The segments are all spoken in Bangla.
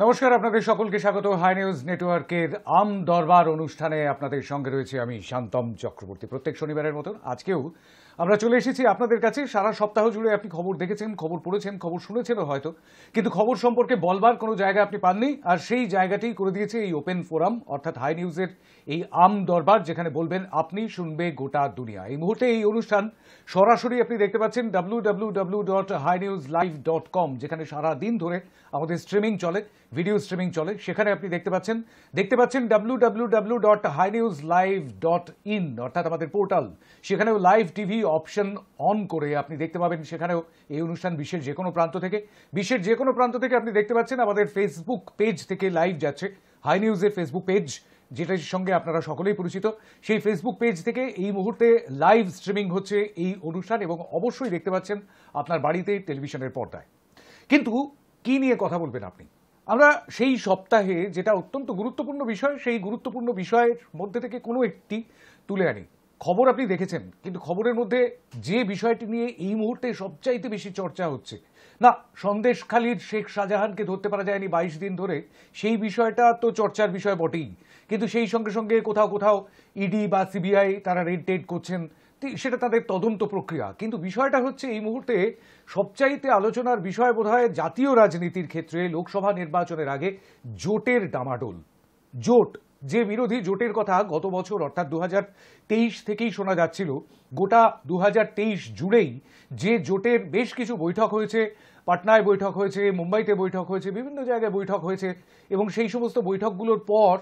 নমস্কার, আপনাদের সকলকে স্বাগত হাই নিউজ নেটওয়ার্কের আম দরবার অনুষ্ঠানে। আপনাদের সঙ্গে রয়েছে আমি শান্তম চক্রবর্তী। প্রত্যেক শনিবারের মতন আজকেও আমরা চলে এসেছি আপনাদের কাছে। সারা সপ্তাহ জুড়ে আপনি খবর দেখেছেন, খবর পড়েছেন, খবর শুনেছেনও হয়তো, কিন্তু খবর সম্পর্কে বলবার কোনো জায়গা আপনি পাননি। আর সেই জায়গাটি করে দিয়েছে এই ওপেন ফোরাম, অর্থাৎ হাই নিউজের এই আম দরবার, যেখানে বলবেন আপনি, শুনবে গোটা দুনিয়া। এই মুহূর্তে এই অনুষ্ঠান সরাসরি আপনি দেখতে পাচ্ছেন www.hinewslive.com, যেখানে সারা দিন ধরে আমাদের স্ট্রিমিং চলে, ভিডিও স্ট্রিমিং চলে। সেখানে আপনি দেখতে পাচ্ছেন www.hinewslive.in, অর্থাৎ আমাদের পোর্টাল। সেখানেও লাইভ টিভি অপশন অন করে আপনি দেখতে পাবেন সেখানেও এই অনুষ্ঠান বিশ্বের যে কোনো প্রান্ত থেকে। বিশ্বের যে কোনো প্রান্ত থেকে আপনি দেখতে পাচ্ছেন। আমাদের ফেসবুক পেজ থেকে লাইভ যাচ্ছে, হাই নিউজের ফেসবুক পেজ, যেটার সঙ্গে আপনারা সকলেই পরিচিত। সেই ফেসবুক পেজ থেকে এই মুহূর্তে লাইভ স্ট্রিমিং হচ্ছে এই অনুষ্ঠান, এবং অবশ্যই দেখতে পাচ্ছেন আপনার বাড়িতে টেলিভিশনের পর্দায়। কিন্তু কি নিয়ে কথা বলবেন আপনি? আমরা সেই সপ্তাহে যেটা অত্যন্ত গুরুত্বপূর্ণ বিষয়, সেই গুরুত্বপূর্ণ বিষয়ের মধ্যে থেকে কোনো একটি তুলে আনি। খবর আপনি দেখেছেন, কিন্তু খবরের মধ্যে যে বিষয়টি নিয়ে এই মুহূর্তে সবচাইতে বেশি চর্চা হচ্ছে, না, সন্দেশখালীর শেখ শাহজাহানকে ধরতে পারা যায়নি 22 দিন ধরে, সেই বিষয়টা তো চর্চার বিষয় বটেই, কিন্তু সেই সঙ্গে সঙ্গে কোথাও কোথাও ইডি বা সিবিআই তারা রেড টেড করছেন, সেটা তাদের তদন্ত প্রক্রিয়া। কিন্তু বিষয়টা হচ্ছে এই মুহূর্তে সবচাইতে আলোচনার বিষয় বোধহয় জাতীয় রাজনীতির ক্ষেত্রে লোকসভা নির্বাচনের আগে জোটের ডামাডোল। জোট, যে বিরোধী জোটের কথা গত বছর অর্থাৎ 2023 থেকেই শোনা যাচ্ছিল, গোটা 2023 জুড়েই যে জোটের বেশ কিছু বৈঠক হয়েছে, পাটনায় বৈঠক হয়েছে, মুম্বাইতে বৈঠক হয়েছে, বিভিন্ন জায়গায় বৈঠক হয়েছে, এবং সেই সমস্ত বৈঠকগুলোর পর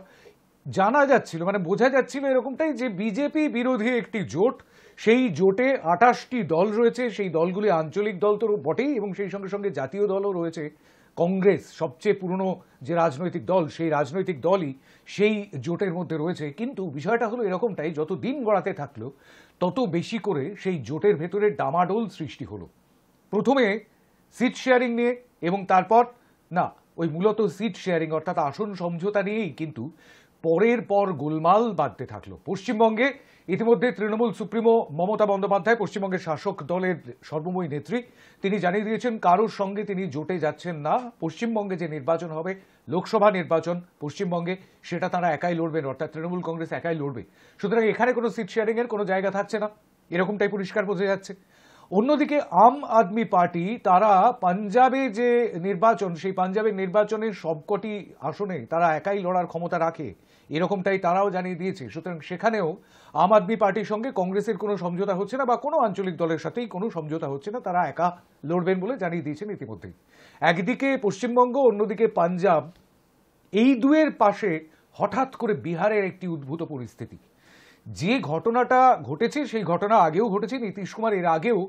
জানা যাচ্ছিল, মানে বোঝা যাচ্ছিল এরকমটাই, যে বিজেপি বিরোধী একটি জোট, সেই জোটে 28টি দল রয়েছে। সেই দলগুলি আঞ্চলিক দল তো বটেই, এবং সেই সঙ্গে সঙ্গে জাতীয় দলও রয়েছে। কংগ্রেস সবচেয়ে পুরনো যে রাজনৈতিক দল, সেই রাজনৈতিক দলই সেই জোটের মধ্যে রয়েছে। কিন্তু বিষয়টা হলো এরকমটাই, যত দিন গড়াতে থাকলো তত বেশি করে সেই জোটের ভেতরে ডামাডোল সৃষ্টি হলো। প্রথমে সিট শেয়ারিং নিয়ে, এবং তারপর না, ওই মূলত সিট শেয়ারিং অর্থাৎ আসন সমঝোতা নিয়েই কিন্তু পরের পর গোলমাল বাঁধতে থাকলো। পশ্চিমবঙ্গে ইতিমধ্যে তৃণমূল সুপ্রিমো মমতা বন্দ্যোপাধ্যায়, পশ্চিমবঙ্গের শাসক দলের সর্বময়ী নেত্রী, তিনি জানিয়ে দিয়েছেন কারোর সঙ্গে তিনি জোটে যাচ্ছেন না। পশ্চিমবঙ্গে যে নির্বাচন হবে, লোকসভা নির্বাচন পশ্চিমবঙ্গে, সেটা তারা একাই লড়বেন, অর্থাৎ তৃণমূল কংগ্রেস একাই লড়বে। সুতরাং এখানে কোনো সিট শেয়ারিং এর কোনো জায়গা থাকছে না, এরকমটাই পরিষ্কার বোঝা যাচ্ছে। অন্যদিকে আম আদমি পার্টি, তারা পাঞ্জাবে যে নির্বাচন, সেই পাঞ্জাবের নির্বাচনের সবকটি আসনে তারা একাই লড়ার ক্ষমতা রাখে, এরকমটাই তারাও জানিয়ে দিয়েছে। সুতরাং সেখানেও আম আদমি পার্টির সঙ্গে কংগ্রেসের কোনো সমঝোতা হচ্ছে না, বা কোনো আঞ্চলিক দলের সাথেই কোনো সমঝোতা হচ্ছে না, তারা একা লড়বেন বলে জানিয়ে দিয়েছেন ইতিমধ্যেই। একদিকে পশ্চিমবঙ্গ, অন্যদিকে পাঞ্জাব, এই দুয়ের পাশে হঠাৎ করে বিহারের একটি উদ্ভূত পরিস্থিতি। যে ঘটনাটা ঘটেছে সেই ঘটনা আগেও ঘটেছে। নীতিশ কুমার এর আগেও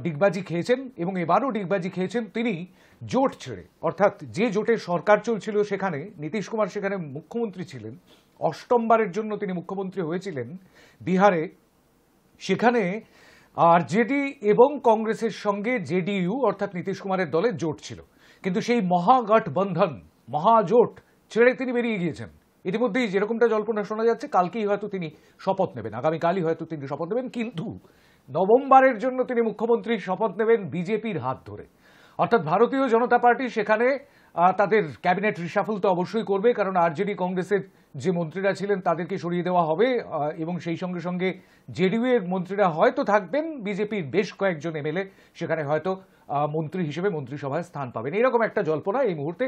ডিগবাজি খেয়েছেন, এবং এবারও ডিগবাজি খেয়েছেন তিনি জোট ছেড়ে। অর্থাৎ যে জোটের সরকার চলছিল, সেখানে নীতিশ কুমার সেখানে মুখ্যমন্ত্রী ছিলেন, অষ্টমবারের জন্য তিনি মুখ্যমন্ত্রী হয়েছিলেন বিহারে। সেখানে আরজেডি এবং কংগ্রেসের সঙ্গে জেডিইউ অর্থাৎ নীতিশ কুমারের দলের জোট ছিল, কিন্তু সেই মহাগঠবন্ধন, মহাজোট ছেড়ে তিনি বেরিয়ে গিয়েছেন। ইতিমধ্যেই যেরকমটা জল্পনা শোনা যাচ্ছে, কালকেই হয়তো তিনি শপথ নেবেন, আগামীকালই হয়তো তিনি শপথ নেবেন, কিন্তু নবমবারের জন্য তিনি মুখ্যমন্ত্রীর শপথ নেবেন বিজেপির হাত ধরে। অর্থাৎ ভারতীয় জনতা পার্টি সেখানে তাদের ক্যাবিনেট রিশাফল তো অবশ্যই করবে, কারণ আরজেডি কংগ্রেসের যে মন্ত্রীরা ছিলেন তাদেরকে সরিয়ে দেওয়া হবে, এবং সেই সঙ্গে সঙ্গে জেডিইউ এর মন্ত্রীরা হয়তো থাকবেন, বিজেপির বেশ কয়েকজন এমএলএ সেখানে হয়তো মন্ত্রী হিসেবে মন্ত্রিসভায় স্থান পাবেন। এরকম একটা জল্পনা এই মুহূর্তে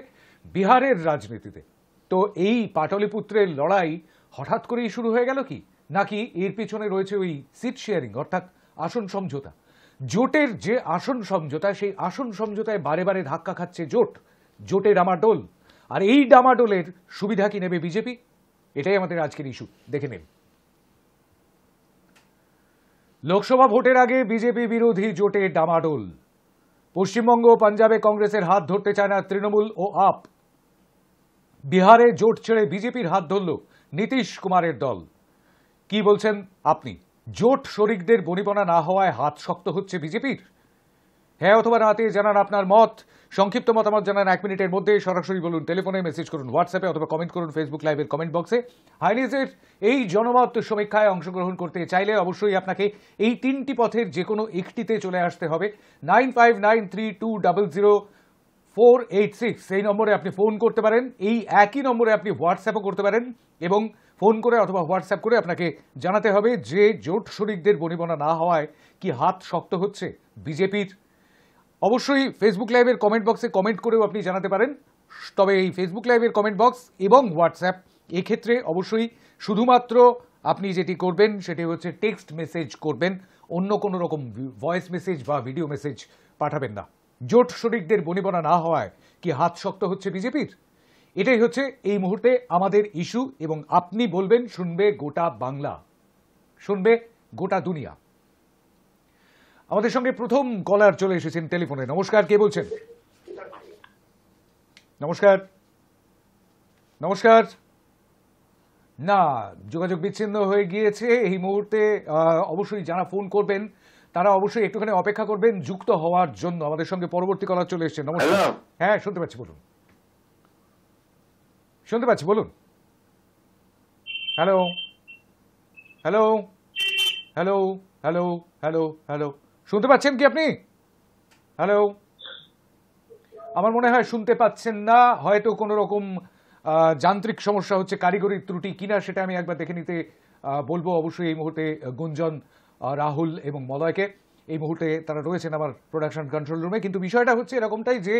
বিহারের রাজনীতিতে। তো এই পাটলিপুত্রের লড়াই হঠাৎ করেই শুরু হয়ে গেল কি, নাকি এর পিছনে রয়েছে ওই সিট শেয়ারিং অর্থাৎ আসন সমঝোতা? জোটের যে আসন সমঝোতা, সেই আসন সমঝোতায় বারে বারে ধাক্কা খাচ্ছে জোট, জোটে ডামাডোল। আর এই ডামাডোলের সুবিধা কি নেবে বিজেপি? এটাই আমাদের আজকের ইস্যু, দেখে নেন। লোকসভা ভোটের আগে বিজেপি বিরোধী জোটে ডামাডোল। পশ্চিমবঙ্গ ও পাঞ্জাবে কংগ্রেসের হাত ধরতে চায় না তৃণমূল ও আপ। বিহারে জোট ছেড়ে বিজেপির হাত ধরল নীতিশ কুমারের দল। কি বলছেন আপনি? জোট শরিকদের বনিবনা না হওয়ায় হাত শক্ত হচ্ছে বিজেপির? হ্যাঁ অথবা রাতে জানান আপনার মত। সংক্ষিপ্ত মতামত জানান 1 মিনিটের মধ্যে। সরাসরি বলুন, টেলিফোনে, মেসেজ করুন হোয়াটসঅ্যাপে, অথবা কমেন্ট করুন ফেসবুক লাইভের কমেন্ট বক্সে। হাই নিউজের এই জনমত সমীক্ষায় অংশগ্রহণ করতে চাইলে অবশ্যই আপনাকে এই 3টি পথের যে কোনো একটিতে চলে আসতে হবে। 95932000 এই নম্বরে আপনি ফোন করতে পারেন। এই একই নম্বরে আপনি হোয়াটসঅ্যাপও করতে পারেন এবং ফোন করে অথবা হোয়াটসঅ্যাপ করে আপনাকে জানাতে হবে যে জোট শরিকদের বনিবনা না হওয়ায় কি হাত শক্ত হচ্ছে বিজেপির। অবশ্যই ফেসবুক লাইভের কমেন্ট বক্সে কমেন্ট করেও আপনি জানাতে পারেন। তবে এই ফেসবুক লাইভের কমেন্ট বক্স এবং হোয়াটসঅ্যাপ এক্ষেত্রে অবশ্যই শুধুমাত্র আপনি যেটি করবেন সেটি হচ্ছে টেক্সট মেসেজ করবেন, অন্য কোনো রকম ভয়েস মেসেজ বা ভিডিও মেসেজ পাঠাবেন না। জোট শরিকদের বনিবনা না হওয়ায় কি হাত শক্ত হচ্ছে বিজেপির, এটাই হচ্ছে এই মুহূর্তে আমাদের ইস্যু এবং আপনি বলবেন, শুনবে গোটা বাংলা, শুনবে গোটা দুনিয়া। আমাদের সঙ্গে প্রথম কলার চলে এসেছেন টেলিফোনে। নমস্কার, কে বলছেন? নমস্কার। নমস্কার। না, যোগাযোগ বিচ্ছিন্ন হয়ে গিয়েছে এই মুহূর্তে। অবশ্যই যারা ফোন করবেন তারা অবশ্যই একটুখানি অপেক্ষা করবেন যুক্ত হওয়ার জন্য। আমাদের সঙ্গে পরবর্তী কলার চলে এসেছে। নমস্কার। হ্যাঁ, শুনতে পাচ্ছি, বলুন। শুনতে পাচ্ছি, বলুন। Hello hello hello hello hello hello, শুনতে পাচ্ছেন কি আপনি? হ্যালো, আমার মনে হয় শুনতে পাচ্ছেন না। হয়তো কোনো রকম যান্ত্রিক সমস্যা হচ্ছে, কারিগরি ত্রুটি কিনা সেটা আমি একবার দেখে নিতে বলবো। অবশ্যই এই মুহূর্তে গুঞ্জন, রাহুল এবং মলয়কে এই মুহূর্তে তারা রয়েছেন আমার প্রোডাকশন কন্ট্রোল রুমে। কিন্তু বিষয়টা হচ্ছে এরকমটাই যে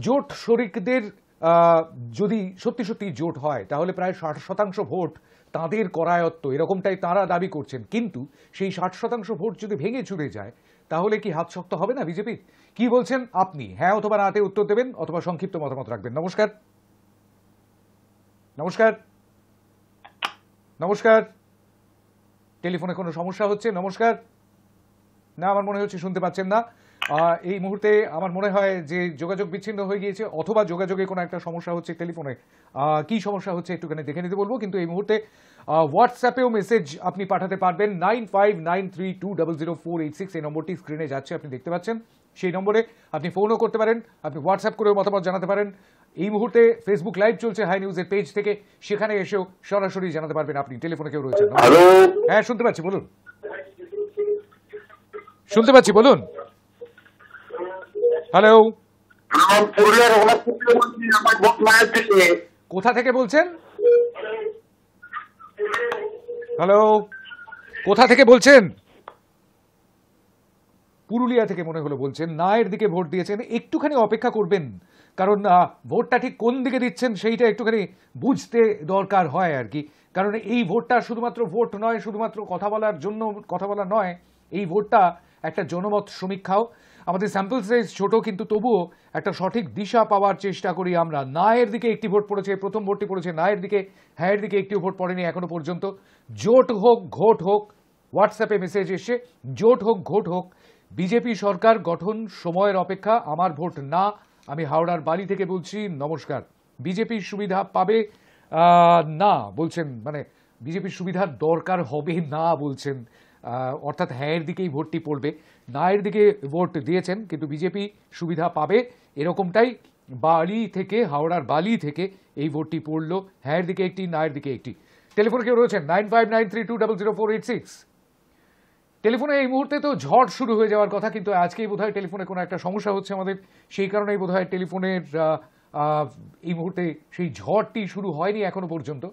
জোট শরিকদের যদি সত্যি সত্যি জোট হয় তাহলে প্রায় 60% ভোট তাঁদের করায়ত্ত, এরকমটাই তাঁরা দাবি করছেন। কিন্তু সেই 60% ভোট যদি ভেঙে চুরে যায় তাহলে কি হাত শক্ত হবে না বিজেপির? কি বলছেন আপনি? হ্যাঁ অথবা নাতে উত্তর দেবেন অথবা সংক্ষিপ্ত মতামত রাখবেন। নমস্কার। নমস্কার। নমস্কার। টেলিফোনে কোনো সমস্যা হচ্ছে? নমস্কার। না, আমার মনে হচ্ছে শুনতে পাচ্ছেন না। এই মুহূর্তে আমার মনে হয় যে যোগাযোগ বিচ্ছিন্ন হয়ে গিয়েছে অথবা যোগাযোগে কোনো একটা সমস্যা হচ্ছে টেলিফোনে। কি সমস্যা হচ্ছে একটুখানি দেখে নিতে বলবো। কিন্তু এই মুহূর্তে হোয়াটসঅ্যাপেও মেসেজ আপনি পাঠাতে পারবেন 9593200486, এই নম্বরটি স্ক্রিনে যাচ্ছে, আপনি দেখতে পাচ্ছেন। সেই নম্বরে আপনি ফোনও করতে পারেন, আপনি হোয়াটসঅ্যাপ করেও মতামত জানাতে পারেন। এই মুহূর্তে ফেসবুক লাইভ চলছে হাই নিউজের পেজ থেকে, সেখানে এসেও সরাসরি জানাতে পারবেন আপনি। টেলিফোনে কেউ রয়েছেন? হ্যাঁ, শুনতে পাচ্ছি, বলুন। শুনতে পাচ্ছি, বলুন। হ্যালো, কোথা থেকে বলছেন? হ্যালো, কোথা থেকে বলছেন? পুরুলিয়া থেকে মনে হলো বলছেন। নায়ের দিকে ভোট দিয়েছেন, একটুখানি অপেক্ষা করবেন, কারণ ভোটটা ঠিক কোন দিকে দিচ্ছেন সেইটা একটুখানি বুঝতে দরকার হয় আর কি। কারণ এই ভোটটা শুধুমাত্র ভোট নয়, শুধুমাত্র কথা বলার জন্য কথা বলা নয়, এই ভোটটা একটা জনমত সমীক্ষাও। আমাদের স্যাম্পল সাইজ ছোট, কিন্তু তবুও একটা সঠিক দিশা পাওয়ার চেষ্টা করি আমরা। নায়ের দিকে একটি ভোট পড়েছে, প্রথম ভোটটি পড়েছে নায়ের দিকে, হ্যাঁয়ের দিকে একটিও ভোট পড়েনি এখনো পর্যন্ত। জোট হোক ঘোট হোক, হোয়াটসঅ্যাপে মেসেজ এসছে, জোট হোক ঘোট হোক, বিজেপি সরকার গঠন সময়ের অপেক্ষা, আমার ভোট না। আমি হাওড়ার বালি থেকে বলছি, নমস্কার। বিজেপির সুবিধা পাবে না বলছেন, মানে বিজেপির সুবিধার দরকার হবে না বলছেন, অর্থাৎ হ্যাঁয়ের দিকেই ভোটটি পড়বে। নায়ের দিকে ভোট দিয়েছেন কিন্তু বিজেপি সুবিধা পাবে, এরকমটাই বালি থেকে, হাওড়ার বালি থেকে এই ভোটটি পড়লো। হ্যাঁয়ের দিকে একটি, নায়ের দিকে একটি। টেলিফোনে কেউ রয়েছেন 9593200486। টেলিফোনে এই মুহূর্তে তো ঝড় শুরু হয়ে যাওয়ার কথা, কিন্তু আজকেই বোধহয় টেলিফোনে কোনো একটা সমস্যা হচ্ছে আমাদের, সেই কারণেই বোধহয় টেলিফোনের এই মুহূর্তে সেই ঝড়টি শুরু হয়নি এখনো পর্যন্ত।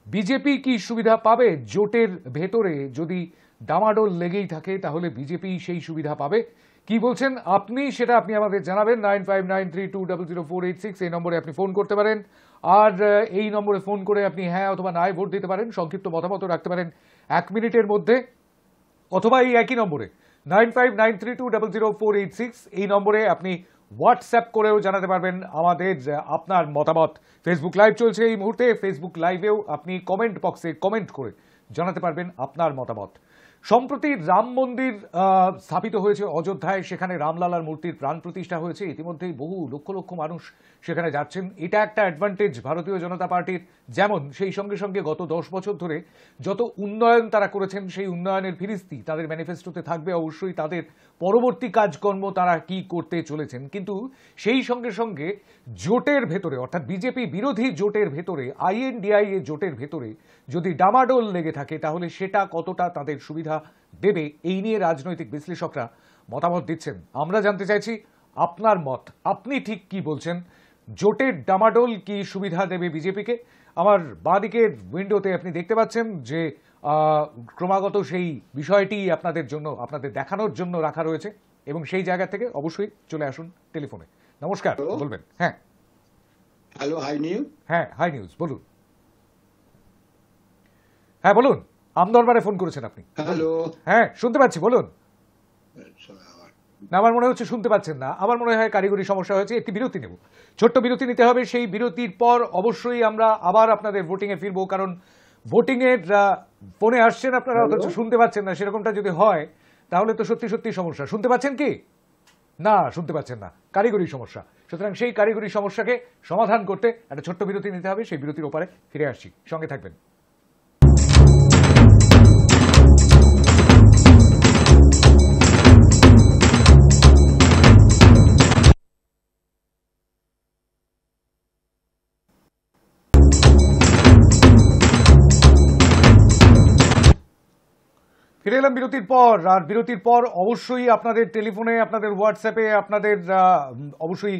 বিজেপি কি সুবিধা পাবে জোটের ভেতরে? যদি ডামাডোল লেগেই থাকে তাহলে বিজেপি সেই সুবিধা পাবে। কি বলছেন আপনি সেটা আপনি আমাদের জানাবেন 9593200486, এই নম্বরে আপনি ফোন করতে পারেন। আর এই নম্বরে ফোন করে আপনি হ্যাঁ অথবা নায় ভোট দিতে পারেন, সংক্ষিপ্ত মতামত রাখতে পারেন 1 মিনিটের মধ্যে, অথবা এই একই নম্বরে 9593200486, এই নম্বরে আপনি হোয়াটসঅ্যাপ করেও জানাতে পারবেন আমাদের আপনার মতামত। ফেসবুক লাইভ চলছে এই মুহূর্তে, ফেসবুক লাইভেও আপনি কমেন্ট বক্সে কমেন্ট করে জানাতে পারবেন আপনার মতামত। সম্প্রতি রাম মন্দির স্থাপিত হয়েছে অযোধ্যায়, সেখানে রামলালার মূর্তির প্রাণ প্রতিষ্ঠা হয়েছে। ইতিমধ্যেই বহু লক্ষ লক্ষ মানুষ সেখানে যাচ্ছেন, এটা একটা অ্যাডভান্টেজ ভারতীয় জনতা পার্টির। যেমন সেই সঙ্গে সঙ্গে গত 10 বছর ধরে যত উন্নয়ন তারা করেছেন সেই উন্নয়নের ফিরিস্তি তাদের ম্যানিফেস্টোতে থাকবে, অবশ্যই তাদের পরবর্তী কাজকর্ম তারা কি করতে চলেছেন। কিন্তু সেই সঙ্গে সঙ্গে জোটের ভেতরে, অর্থাৎ বিজেপি বিরোধী জোটের ভেতরে, INDIA জোটের ভেতরে যদি ডামাডোল লেগে থাকে তাহলে সেটা কতটা তাদের সুবিধা দেবে, এই নিয়ে রাজনৈতিক বিশ্লেষকরা মতামত দিচ্ছেন। আমরা জানতে চাইছি আপনার মত, আপনি ঠিক কি বলছেন? জোটের ডামাডোল কি সুবিধা দেবে বিজেপিকে? আমার বাঁদিকের উইন্ডোতে আপনি দেখতে পাচ্ছেন যে ক্রমাগত সেই বিষয়টি আপনাদের জন্য, আপনাদের দেখানোর জন্য রাখা রয়েছে, এবং সেই জায়গা থেকে অবশ্যই চলে আসুন টেলিফোনে। নমস্কার, বলবেন। হ্যাঁ, হ্যালো, হাই নিউজ। হ্যাঁ, হাই নিউজ, বলুন। হ্যাঁ বলুন, আমদরবারে ফোন করেছেন আপনি। হ্যালো। হ্যাঁ, শুনতে পাচ্ছি, বলুন। না, আমার মনে হচ্ছে শুনতে পাচ্ছেন না। আমার মনে হয় কারিগরি সমস্যা হয়েছে। একটি বিরতি নেব, ছোট্ট বিরতি নিতে হবে। সেই বিরতির পর অবশ্যই আমরা আবার আপনাদের ভোটিং এ ফিরবো, কারণ ভোটিং এর ফোনে আসছেন আপনারা, অথচ শুনতে পাচ্ছেন না। সেরকমটা যদি হয় তাহলে তো সত্যি সত্যি সমস্যা। শুনতে পাচ্ছেন কি না? শুনতে পাচ্ছেন না, কারিগরি সমস্যা। সুতরাং সেই কারিগরি সমস্যাকে সমাধান করতে একটা ছোট্ট বিরতি নিতে হবে। সেই বিরতির ওপারে ফিরে আসছি, সঙ্গে থাকবেন। ফিরে এলাম বিরতির পর। আর বিরতির পর অবশ্যই আপনাদের টেলিফোনে, আপনাদের হোয়াটসঅ্যাপে, আপনাদের অবশ্যই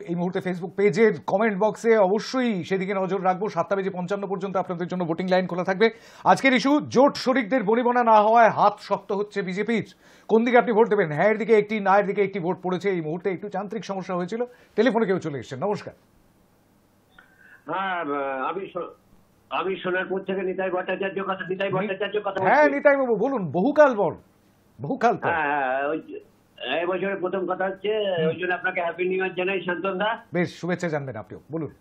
এই মুহূর্তে ফেসবুক পেজের কমেন্ট বক্সে অবশ্যই সেদিকে নজর রাখবো। 7:55 পর্যন্ত আপনাদের জন্য ভোটিং লাইন খোলা থাকবে। আজকের ইস্যু, জোট শরিকদের বনিবনা না হওয়ায় হাত শক্ত হচ্ছে বিজেপির। কোন দিকে আপনি ভোট দেবেন? হ্যাঁ এর দিকে একটি, না এর দিকে একটি ভোট পড়েছে। এই মুহূর্তে একটু যান্ত্রিক সমস্যা হয়েছিল। টেলিফোনে কেউ চলে এসেছেন। নমস্কার। হ্যাঁ, আমি সোনারপুর থেকে নিতাই ভট্টাচার্য কথা হ্যাঁ নিতাই বাবু বলুন। বহুকাল পর। এই বছরের প্রথম কথা হচ্ছে, ওই জন্য আপনাকে হ্যাপি নিউ ইয়ার জানাই শান্তনদা। বেশ, শুভেচ্ছা জানবেন আপনিও, বলুন।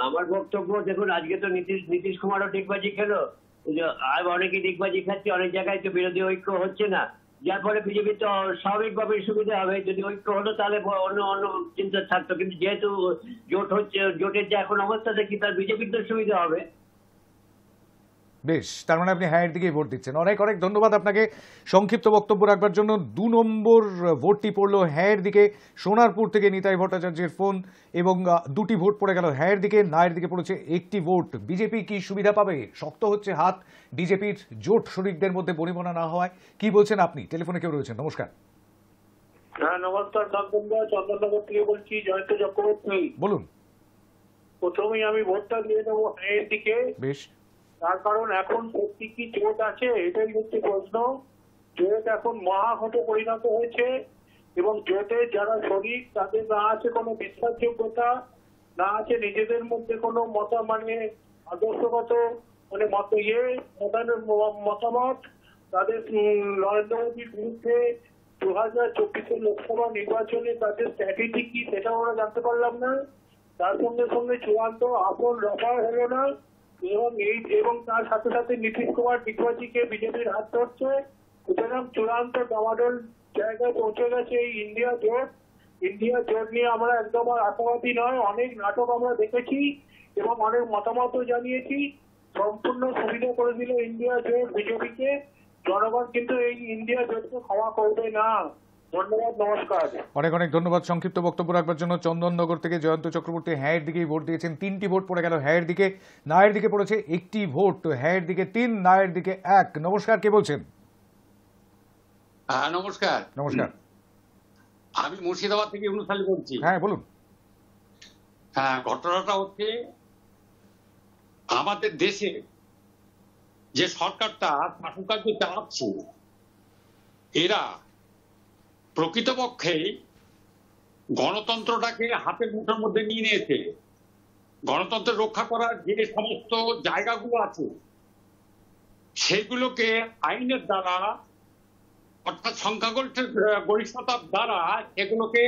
আমার বক্তব্য দেখুন, আজকে তো নীতিশ কুমারও ডিগবাজি খেলো, অনেকে ডিগবাজি খাচ্ছে, অনেক জায়গায় তো বিরোধী ঐক্য হচ্ছে না, যার ফলে বিজেপি তো স্বাভাবিকভাবে সুবিধা হবে। যদি ঐক্য হলো তাহলে অন্য অন্য চিন্তা থাকতো, কিন্তু যেহেতু জোট হচ্ছে, জোটের যে এখন অবস্থা দেখি, তার বিজেপির তো সুবিধা হবে। বেশ, তার মানে আপনি হ্যাঁ এর দিকেই ভোট দিচ্ছেন। অনেক অনেক ধন্যবাদ আপনাকে সংক্ষিপ্ত বক্তব্য রাখবার জন্য। 2 নম্বর ভোটটি পড়লো হ্যাঁ এর দিকে। সোনারপুর থেকে নিতাই ভট্টাচার্যের ফোন, এবং 2টি ভোট পড়ে গেল হ্যাঁ এর দিকে, না এর দিকে পড়েছে একটি ভোট। বিজেপি কি সুবিধা পাবে? শক্ত হচ্ছে হাত বিজেপির জোট শরিকদের মধ্যে বনিবনা না হওয়ায়। কি বলছেন আপনি? টেলিফোনে কেউ রয়েছেন। নমস্কার। হ্যাঁ নমস্কার, চন্দননগর থেকে বলছি, জয়ন্ত চক্রবর্তী। বলুন। প্রথমেই আমি ভোটটা দিয়ে দেবো হ্যাঁ এর দিকে। বেশ। তার কারণ এখন সত্যি কি জোট আছে, এটাই হচ্ছে প্রশ্ন। জোট এখন মহাঘটে পরিণত হয়েছে, এবং জোটে যারা শরিক তাদের না আছে কোনো বিশ্বাসযোগ্যতা, না আছে নিজেদের মধ্যে কোনো আদর্শগত মতামত। তাদের নরেন্দ্র মোদীর বিরুদ্ধে 2024 লোকসভা নির্বাচনে তাদের স্ট্র্যাটেজি কি, সেটাও আমরা জানতে পারলাম না। তার সঙ্গে সঙ্গে চূড়ান্ত আসন রফা হলো না, এবং তার সাথে সাথে নীতিশ কুমার ডিগবাজিকে বিজেপির হাত ধরছে। সুতরাং চূড়ান্ত ডামাডোল জায়গায় পৌঁছে গেছে এই ইন্ডিয়া জোট। ইন্ডিয়া জোট নিয়ে আমরা একদম আর আশাবাদী নয়। অনেক নাটক আমরা দেখেছি এবং অনেক মতামতও জানিয়েছি। সম্পূর্ণ সুবিধা করে দিল ইন্ডিয়া জোট বিজেপিকে। জনগণ কিন্তু এই ইন্ডিয়া জোটকে ক্ষমা করবে না। ধন্যবাদ, নমস্কার। অনেক অনেক ধন্যবাদ সংক্ষিপ্ত বক্তব্য রাখবার জন্য। চন্দননগর থেকে জয়ন্ত চক্রবর্তী হ্যাঁ এর দিকেই ভোট দিয়েছেন। 3টি ভোট পড়ে গেল হ্যাঁ এর দিকে, না এর দিকে পড়েছে একটি ভোট। হ্যাঁ এর দিকে 3, না এর দিকে 1। নমস্কার, কে বলছেন? হ্যাঁ নমস্কার। নমস্কার, আমি মুর্শিদাবাদ থেকে ইউনুস আলী বলছি। হ্যাঁ বলুন। হ্যাঁ, ঘটনাটা হচ্ছে আমাদের দেশে যে সরকারটা শাসনকার্য চালাচ্ছে, এরা প্রকৃতপক্ষে গণতন্ত্রটাকে হাতের মুঠোর মধ্যে নিয়ে নিয়েছে। গণতন্ত্র রক্ষা করার যে সমস্ত জায়গাগুলো আছে সেগুলোকে আইনের দ্বারা, অর্থাৎ সংখ্যাগরিষ্ঠতার দ্বারা এগুলোকে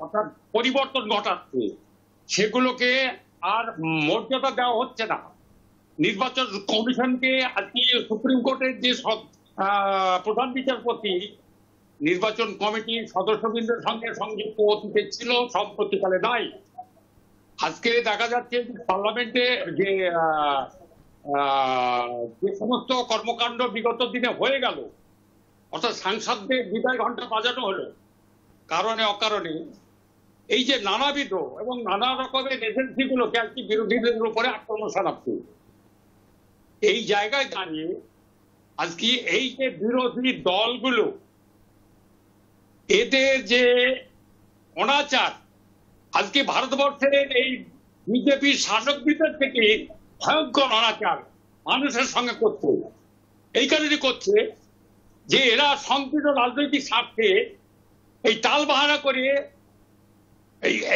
অর্থাৎ পরিবর্তন ঘটাচ্ছে। সেগুলোকে আর মর্যাদা দেওয়া হচ্ছে না। নির্বাচন কমিশনকে আজকে সুপ্রিম কোর্টের যে প্রধান বিচারপতি নির্বাচন কমিটির সদস্যবৃন্দের সঙ্গে সংযুক্ত অতীতে ছিল, সম্প্রতিকালে নাই। আজকে দেখা যাচ্ছে পার্লামেন্টে যে সমস্ত কর্মকাণ্ড বিগত দিনে হয়ে গেল, অর্থাৎ সাংসদদের বিদায় ঘন্টা বাজানো হলো কারণে অকারণে, এই যে নানাবিধ এবং নানা রকমের এজেন্সিগুলোকে আজকে বিরোধীদের উপরে আক্রমণ চালাচ্ছে। এই জায়গায় দাঁড়িয়ে আজকে এই যে বিরোধী দলগুলো এদের যে অনাচার আজকে ভারতবর্ষের এই বিজেপির শাসক বিতার থেকে ভয়ঙ্কর অনাচার মানুষের সঙ্গে করছে। এই কারণে করছে যে এরা সংকীর্ণ রাজনৈতিক স্বার্থে এই টাল বাহানা করে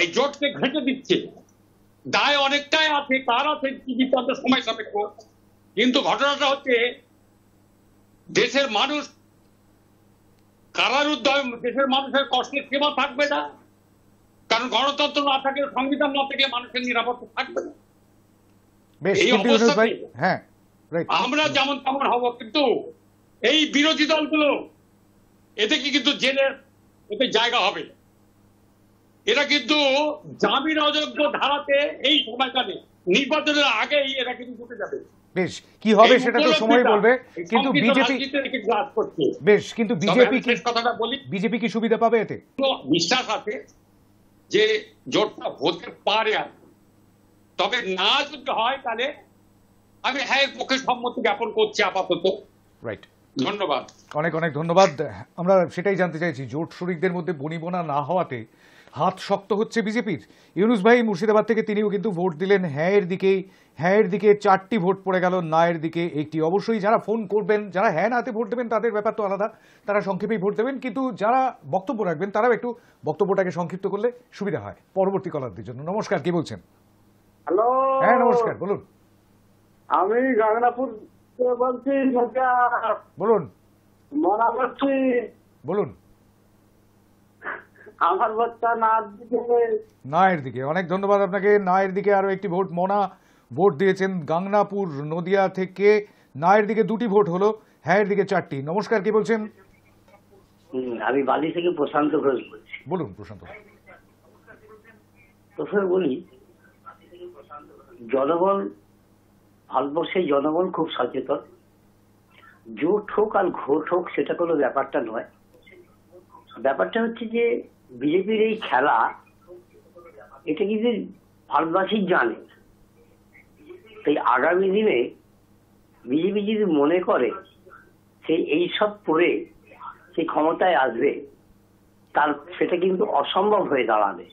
এই জোটকে ঘেঁটে দিচ্ছে। দায় অনেকটাই আছে, কার আছে জীবিত সময় সাপেক্ষ, কিন্তু ঘটনাটা হচ্ছে দেশের মানুষ কারারুদ্ধ, দেশের মানুষের কষ্টের সীমা থাকবে না, কারণ গণতন্ত্র না থাকলে, সংবিধান না থাকলে মানুষের নিরাপত্তা থাকবে না। বেশ, এই কিন্তু ইউনুস ভাই, অবস্থাতে হ্যাঁ রাইট, আমরা যেমন তেমন হব, কিন্তু এই বিরোধী দলগুলো এদেরকে কিন্তু জেলের এতে জায়গা হবে। এরা কিন্তু জামিন অযোগ্য ধারাতে এই সময়কালে নির্বাচনের আগেই এরা কিন্তু ঢুকে যাবে। বেশ, কি হবে এই সেটা তো সময় উপলব্ধিটা বলবে, এই কিন্তু সংকীর্ণ বিজেপি, রাজনীতিকে গ্রাস করছে। বেশ, কিন্তু তবে বিজেপি আমি কি, শেষ কথাটা বলি, বিজেপি কি সুবিধা পাবে এতে? বিশ্বাস আছে যে জোটটা হতে পারে, আর তবে না যদি হয় তাহলে আমি হ্যাঁ এর পক্ষে সম্মতি জ্ঞাপন করছি আপাতত। রাইট, ধন্যবাদ। অনেক অনেক ধন্যবাদ। আমরা সেটাই জানতে চাইছি, জোট শরিকদের মধ্যে বনিবনা না হওয়াতে হাত শক্ত হচ্ছে বিজেপির। ইউনুস ভাই মুর্শিদাবাদ থেকে তিনিও কিন্তু ভোট দিলেন হ্যাঁ এর দিকেই। হ্যাঁ এর দিকে 4টি ভোট পড়ে গেল, না এর দিকে 1টি। অবশ্যই যারা ফোন করবেন, যারা হ্যাঁ নাতে ভোট দেবেন তাদের ব্যাপার তো আলাদা, তারা সংক্ষেপেই ভোট দেবেন, কিন্তু যারা বক্তব্য রাখবেন তারাও একটু বক্তব্যটাকে সংক্ষিপ্ত করলে সুবিধা হয় পরবর্তী কলারদের জন্য। নমস্কার, কে বলছেন? হ্যালো, হ্যাঁ নমস্কার, বলুন আমি গাংনাপুর বলছি, বলুন মনা বলছি। বলুন। আমার বাচ্চা না দিকে না এর দিকে, অনেক ধন্যবাদ আপনাকে। না এর দিকে আরো 1টি ভোট। মনা ভোট দিয়েছেন গাংনাপুর নদিয়া থেকে। না এর দিকে 2টি ভোট হলো, হ্যাঁ এর দিকে 4টি। নমস্কার, কে বলছেন? আমি বালি থেকে প্রশান্ত ঘোষ বলছি। বলুন প্রশান্ত। প্রথমে বলি, জনগণ, ভারতবর্ষের জনগণ খুব সচেতন। জোট হোক আর ঘোট হোক সেটা কোনো ব্যাপারটা নয়। ব্যাপারটা হচ্ছে যে বিজেপির এই খেলা, এটা কিন্তু ভারতবাসী জানে। তাই আগামী দিনে বিজেপি যদি মনে করে সে এইসব করে সে ক্ষমতায় আসবে, তার সেটা কিন্তু অসম্ভব হয়ে দাঁড়াবে।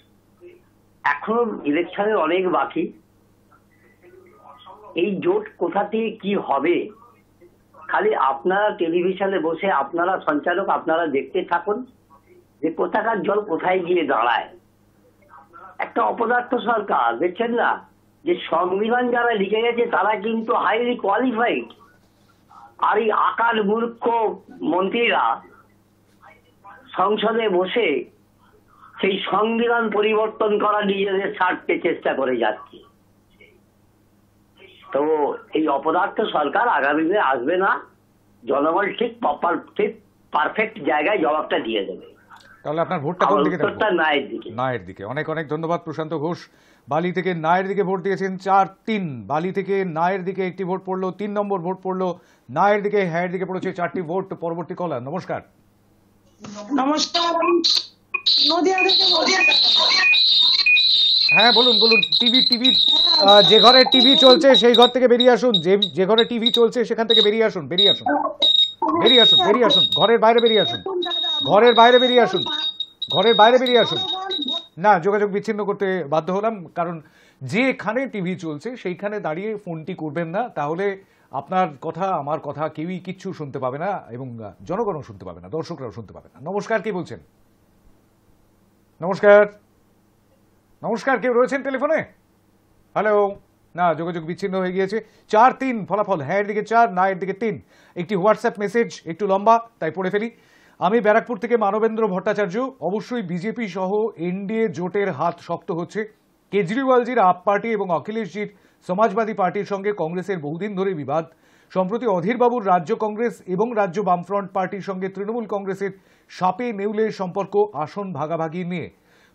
এখনো ইলেকশনের অনেক বাকি। এই জোট কোথা থেকে কি হবে খালি আপনারা টেলিভিশনে বসে, আপনারা সঞ্চালক, আপনারা দেখতে থাকুন যে কোথাকার জল কোথায় গিয়ে দাঁড়ায়। একটা অপদার্থ সরকার, দেখছেন না যে সংবিধান যারা লিখে গেছে তারা কিন্তু হাইলি কোয়ালিফাইড, আর এই আকার মূর্খ মন্ত্রীরা সংসদে বসে সেই সংবিধান পরিবর্তন করা নিজেদের স্বার্থে চেষ্টা করে যাচ্ছে। তো এই অপদার্থ সরকার আগামী দিনে আসবে না। জনগণ ঠিক পারফেক্ট জায়গায় জবাবটা দিয়ে দেবে। তাহলে আপনার ভোটটা কোন দিকে? না এর দিকে। না এর দিকে। অনেক অনেক ধন্যবাদ প্রশান্ত ঘোষ। বালি থেকে না এর দিকে ভোট দিয়েছেন 4-3। বালি থেকে না এর দিকে 1টি ভোট পড়লো, 3 নম্বর ভোট পড়লো না এর দিকে, হ্যাঁ এর দিকে পড়েছে 4টি ভোট। পরবর্তী কলার, নমস্কার। নমস্কার, নদিয়া থেকে বলছি। হ্যাঁ বলুন বলুন। টিভি যে ঘরে টিভি চলছে সেই ঘর থেকে বেরিয়ে আসুন। যে ঘরে টিভি চলছে সেখান থেকে বেরিয়ে আসুন, বেরিয়ে আসুন, বেরিয়ে আসুন, বেরিয়ে আসুন। ঘরের বাইরে বেরিয়ে আসুন, ঘরের বাইরে বেরিয়ে আসুন, ঘরের বাইরে বেরিয়ে আসুন। না, যোগাযোগ বিচ্ছিন্ন করতে বাধ্য হলাম, কারণ যেখানে টিভি চলছে সেইখানে দাঁড়িয়ে ফোনটি করবেন না, তাহলে আপনার কথা আমার কথা কেউই কিচ্ছু শুনতে পাবে না, এবং জনগণও শুনতে পাবে না, দর্শকরাও শুনতে পাবে না। নমস্কার, কে বলছেন? নমস্কার, নমস্কার, কেউ রয়েছেন টেলিফোনে? হ্যালো। না, যোগাযোগ বিচ্ছিন্ন হয়ে গিয়েছে। 4-3 ফলাফল, হ্যাঁ এর দিকে 4, না এর দিকে 3। একটি হোয়াটসঅ্যাপ মেসেজ একটু লম্বা, তাই পড়ে ফেলি। আমি ব্যারাকপুর থেকে মানবেন্দ্র ভট্টাচার্য। অবশ্যই বিজেপি সহ এনডিএ জোটের হাত শক্ত হচ্ছে। কেজরিওয়ালজির আপ পার্টি এবং অখিলেশজির সমাজবাদী পার্টির সঙ্গে কংগ্রেসের বহুদিন ধরে বিবাদ। সম্প্রতি অধীরবাবুর রাজ্য কংগ্রেস এবং রাজ্য বামফ্রন্ট পার্টির সঙ্গে তৃণমূল কংগ্রেসের সাপে নেউলের সম্পর্ক আসন ভাগাভাগি নিয়ে।